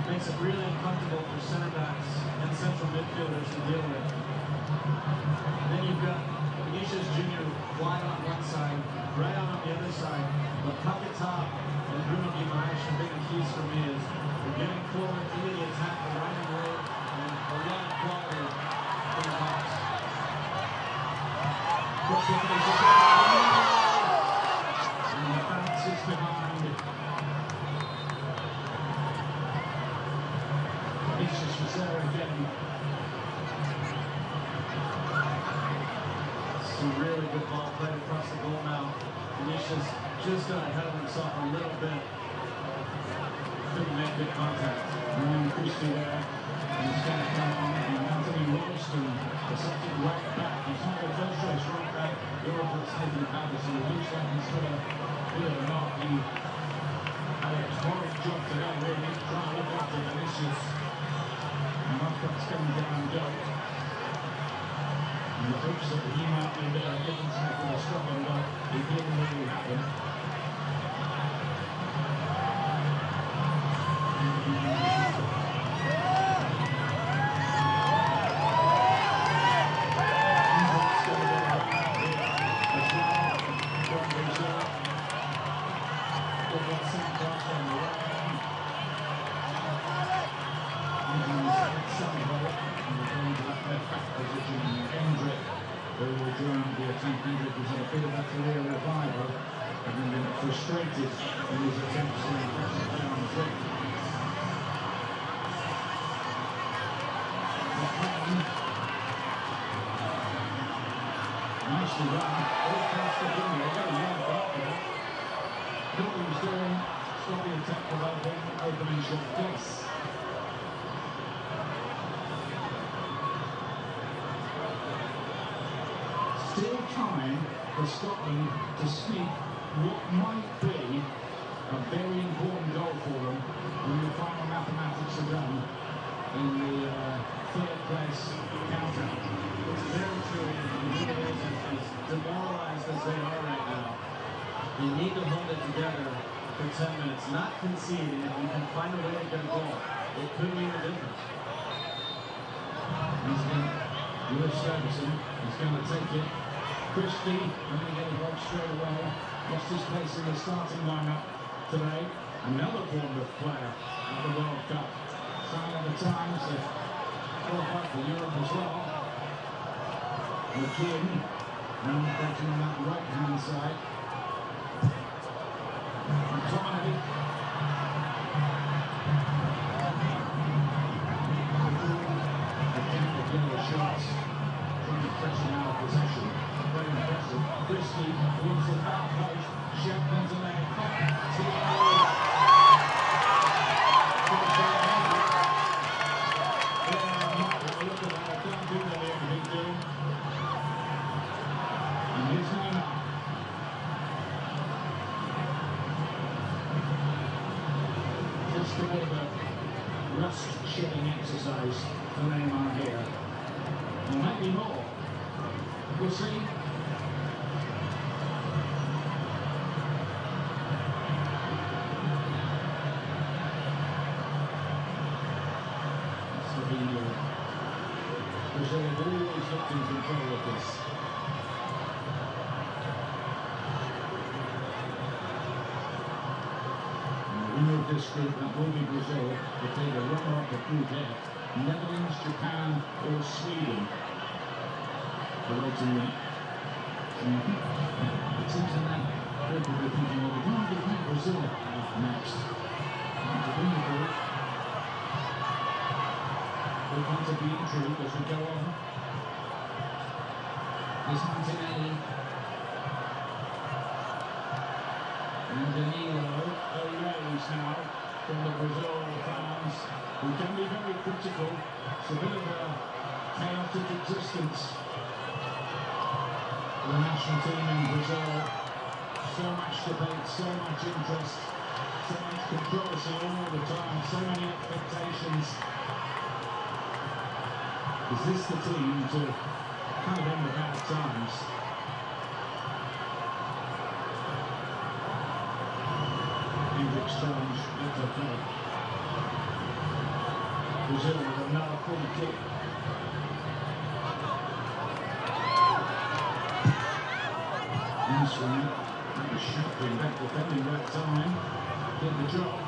makes it really uncomfortable for center backs and central midfielders to deal with. Then you've got Vinicius Jr. wide on one side, right on the other side. But Paquetá and Bruno Guimaraes are big keys for me is we're getting forward into the attack, the right away, and a lot of quality in the box. Cross the face of and the bounces behind. Vinicius was there again. Some really good ball played across the goal now. Vinicius just got ahead of himself a little bit. Couldn't make good contact. Ryan Christie there. He's going to come on. And Anthony Royston, the second right back. He's not the first choice right back. Europe's taking about this. And it looks like he's got a bit of an arc. He had a torrid job today, really. Trying to look after Vinicius. And that's what's coming down and go. hopes that he might be a bit of a difference maker for Scotland, but it didn't really happen. Entre, who will join the attack. Entre has had a bit of a career revival, having been frustrated in his attempts to cross it down the field. Nicely run, all past the window, very well back there. What he was doing, stop the attack without opening shot place. Still time for Scotland to sneak what might be a very important goal for them when the final mathematics are done in the third place counter. It's very true. The English, as demoralized as they are right now, you need to hold it together for 10 minutes, not concede, and if you can find a way to get a goal, it could mean the difference. He's going to Lewis Ferguson, he's going to take it. Christie, going to get involved straight away. Lost his place in the starting lineup today. Another Bournemouth player at the World Cup. Sign of the times, they qualified for Europe as well. McKean, now operating on that right-hand side. McTominay. Again, the yellow shots. Trying to press him out of possession. Very impressive. Christie leaves the foul post. Shepman's a leg. Look at that. I can't do that here, big deal. And here's Neymar. Just a bit of a rust-shedding exercise for Neymar here. And maybe more. We'll see. Brazil have always looked in control of this. And the winner of this group, that will be Brazil, will take a runner-up the group F. Netherlands, Japan, or Sweden. Awaiting it. It seems in that group will be thinking, well, we can't defeat Brazil next. To win the group. We're going to be intrigued as we go on. There's Martinelli. And Danilo arose now from the Brazil fans, who can be very critical. It's a bit of a chaotic existence for the national team in Brazil. So much debate, so much interest, so much controversy all the time, so many expectations. Is this the team to kind of end the bad times? Hendrick's challenge, that's okay. Brazil with another corner kick. Nice one. That was shocking. Back defending that time. Did the job.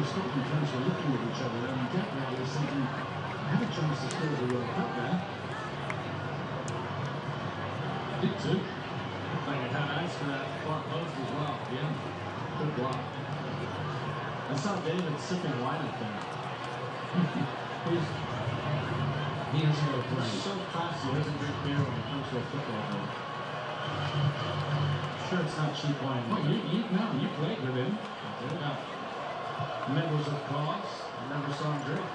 Scotland fans were looking at each other and Gabriel was thinking, I had a chance to score the World Cup there. Did too. Like it had ice for that far post as well. Yeah. Good block. I saw David sipping wine up there. He has no He's play. so classy. He doesn't drink beer when it comes to a football game. Sure, it's not cheap wine. Well, you played with him. Yeah. levels of class. Never saw him drink.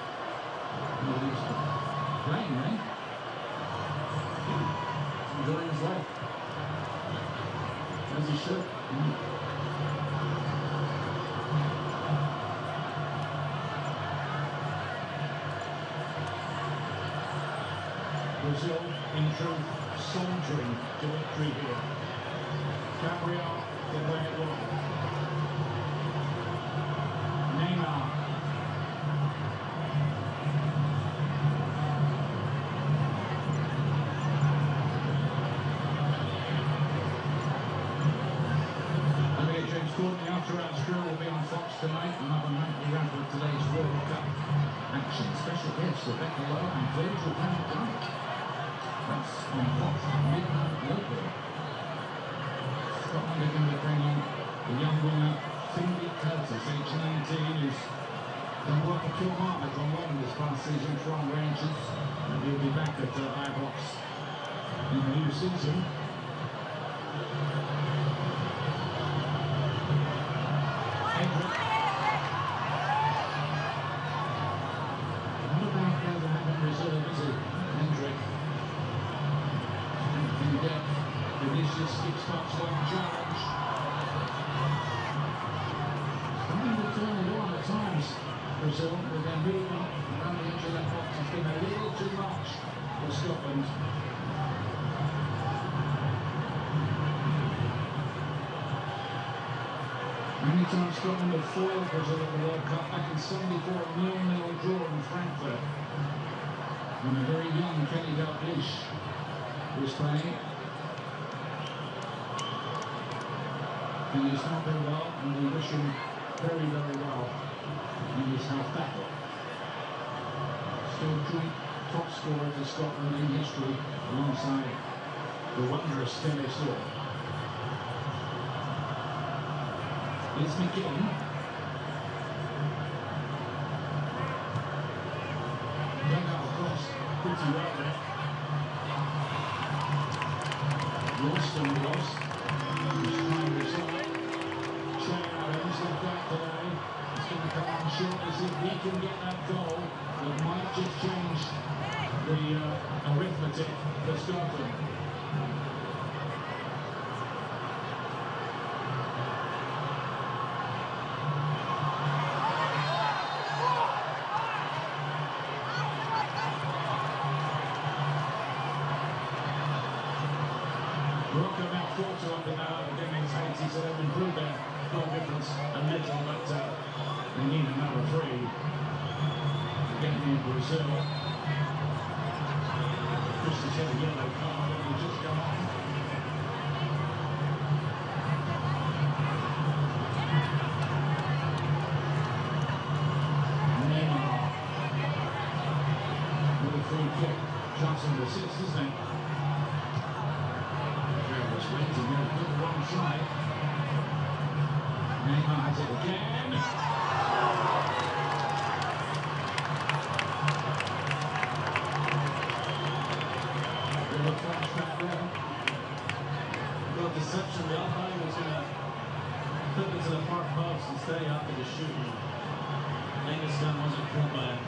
He's playing, man. Enjoying his life. As he should. Brazil, in truth, sauntering to victory here. Gabriel, the way it was. Neymar. James Gordon, the after-hours crew will be on Fox tonight. Another nightly wrap of today's World Cup action. Special guests Rebecca Lowe and Virgil van Dijk. That's on Fox midnight local. Scotland are going to bring on the young winger, Finley Curtis, age 19, who's done work for Kilmarnock on loan this past season from Rangers. And he'll be back at Ibrox in the new season. Xbox One challenge. Starting to turn it on at times. Brazil with their movement around the edge of that box has been a little too much for Scotland. Many times Scotland have foiled Brazil at the World Cup back in 74, a 0-0 draw in Frankfurt. When a very young Kenny Dalglish was playing. And he's not very well, and we wish him very, very well in his health battle. Still joint top scorer for Scotland in history, alongside the wondrous Kelly Shaw. It's McKean. Dug out across pretty well there. Lost and lost. He's trying to side. Adams left back today. It's going to come on short to see if he can get that goal that might just change the arithmetic for Scotland. Morocco now 4-2 under now, again it's 80, so they've improved their goal difference a little, but they need another 3 again in Brazil. Christian's got a yellow card and will just come off. Neymar with a free kick, chance on the 6th, isn't it? Waiting there, put the wrong side. Neymar has it again. Bit of a flashback there. Got deception. The umpire was going to flip it to the far post and stay after the shooting. Engelstad wasn't caught by it.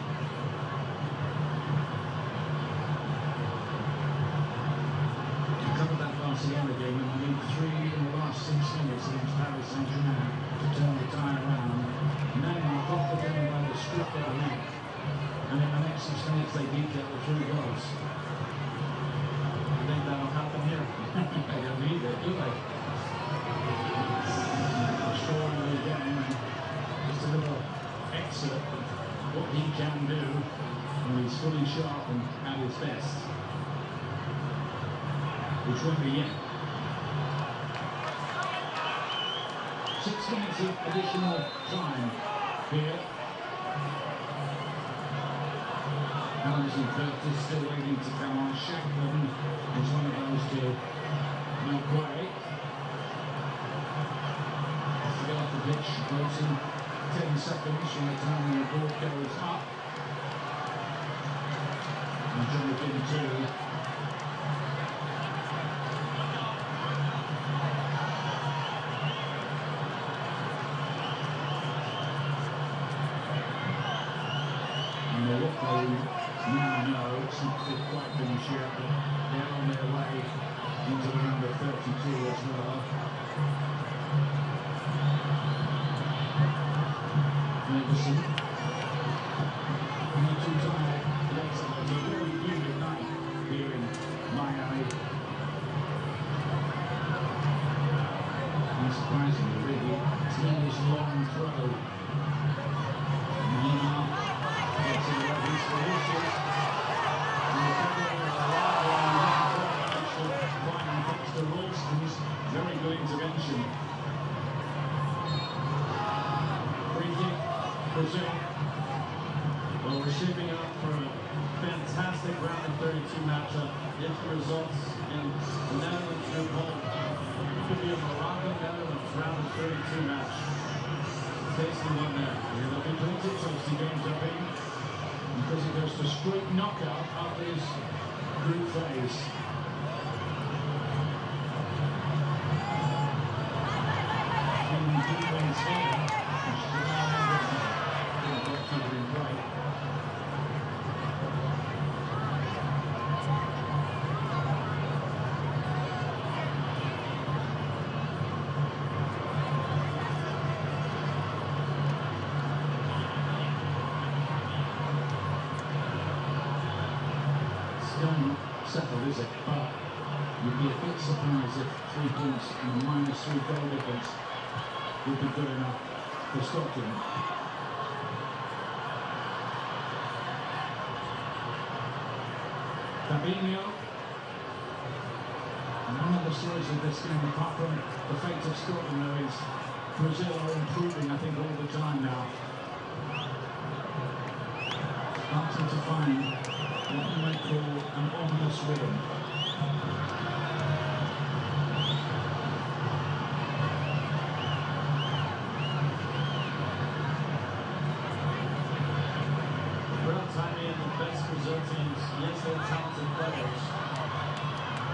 Barcelona game, and we need 3 in the last 6 minutes against Paris Saint-Germain to turn the tie around. Neymar got the game by the scruff of the neck, and in the next 6 minutes they did get the 3 goals. I think that'll happen here. They don't need it, do they? Scoring the game, and just a little excerpt of what he can do when he's fully sharp and at his best. Which won't be yet. 6 minutes of additional time here. Adams and Curtis still waiting to come on. Shackman is one of those two. No quite. Has to get off the pitch. Goes in 10 seconds from the time the ball goes up. And John McKean too. we now know it's not quite finished yet, but they're on their way into the round of 32 as well. Ferguson. Not too tired. Yes, it was a very humid night here in Miami. Unsurprisingly, really, Tina's long throw. Neymar gets it over his delicious. Thanks to Royston's very good intervention. Free kick, Brazil. Well, we're shaping up for a fantastic round of 32 matchup. If the results in the Netherlands group hold, it could be a Morocco-Netherlands round of 32 match. Tasty one there. Yeah, there'll be plenty of tasty games, I think, because it goes to straight knockout after this group phase. Defense here, which is now goalkeeper in play. Still not settled, is it? But you'd be a bit surprised if 3 points and a -3 goal difference would be good enough for Scotland. Fabinho. And one of the stories of this game, apart from the fate of Scotland, though, is Brazil are improving, I think, all the time now. Starting to find what you might call an ominous rhythm. Brazil teams, yes, they're talented players,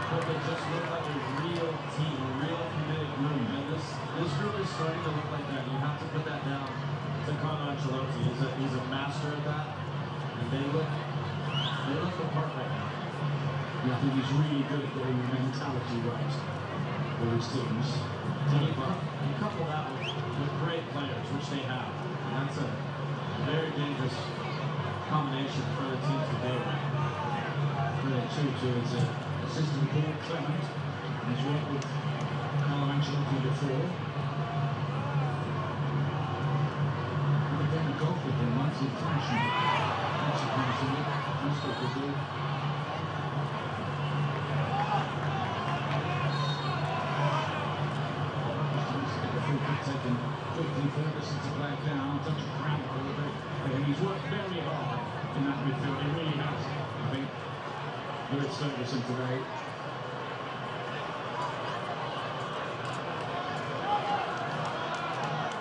but they just look like a real team, a real committed group. And this group is starting to look like that. You have to put that down to Carlo Ancelotti. He's a master at that, and they look the part right now. Yeah, I think he's really good at getting the mentality right for his teams. You couple that with great players, which they have, and that's a very dangerous combination for the team to do. Credit too to his assistant Paul Clement. He's worked with Carlo Ancelotti before. And again, a golf with him once in fashion. Not surprisingly, most people do. The free kick taken quickly. Ferguson to play it down, touch of ground a little bit. And he's worked very hard in that midfield. He really has, I think. Lewis Ferguson today.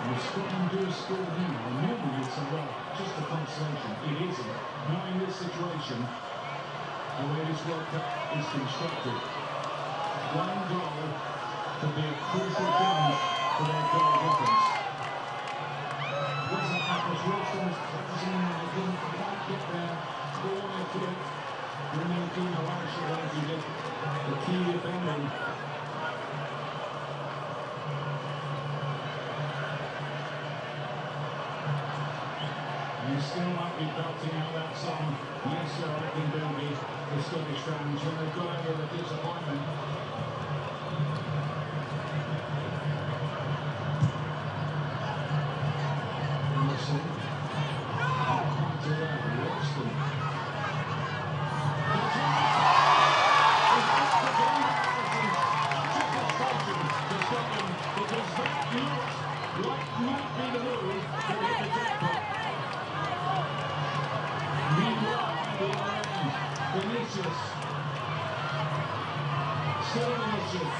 Will Scotland do a score now? Normally you'd say, well, just a consolation. It isn't. Not in this situation. The way this World Cup is constructed. One goal could be a crucial thing for their goal difference. Wasn't Atlas Wilson was closing in and they didn't quite get there. Corner kick. Remember Irish he did the key defending. You still might be belting out that song. Yes, sir, I can do the Scottish fans when they've got over the disappointment. Wilson. Quite to that. Royston. So delicious.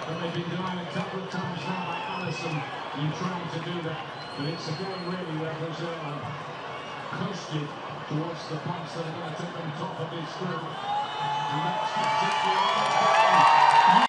but they've been denied a couple of times now by Allison in trying to do that. But it's again really where Brazil are coasted towards the points that are going to take them top of this group. And that's particularly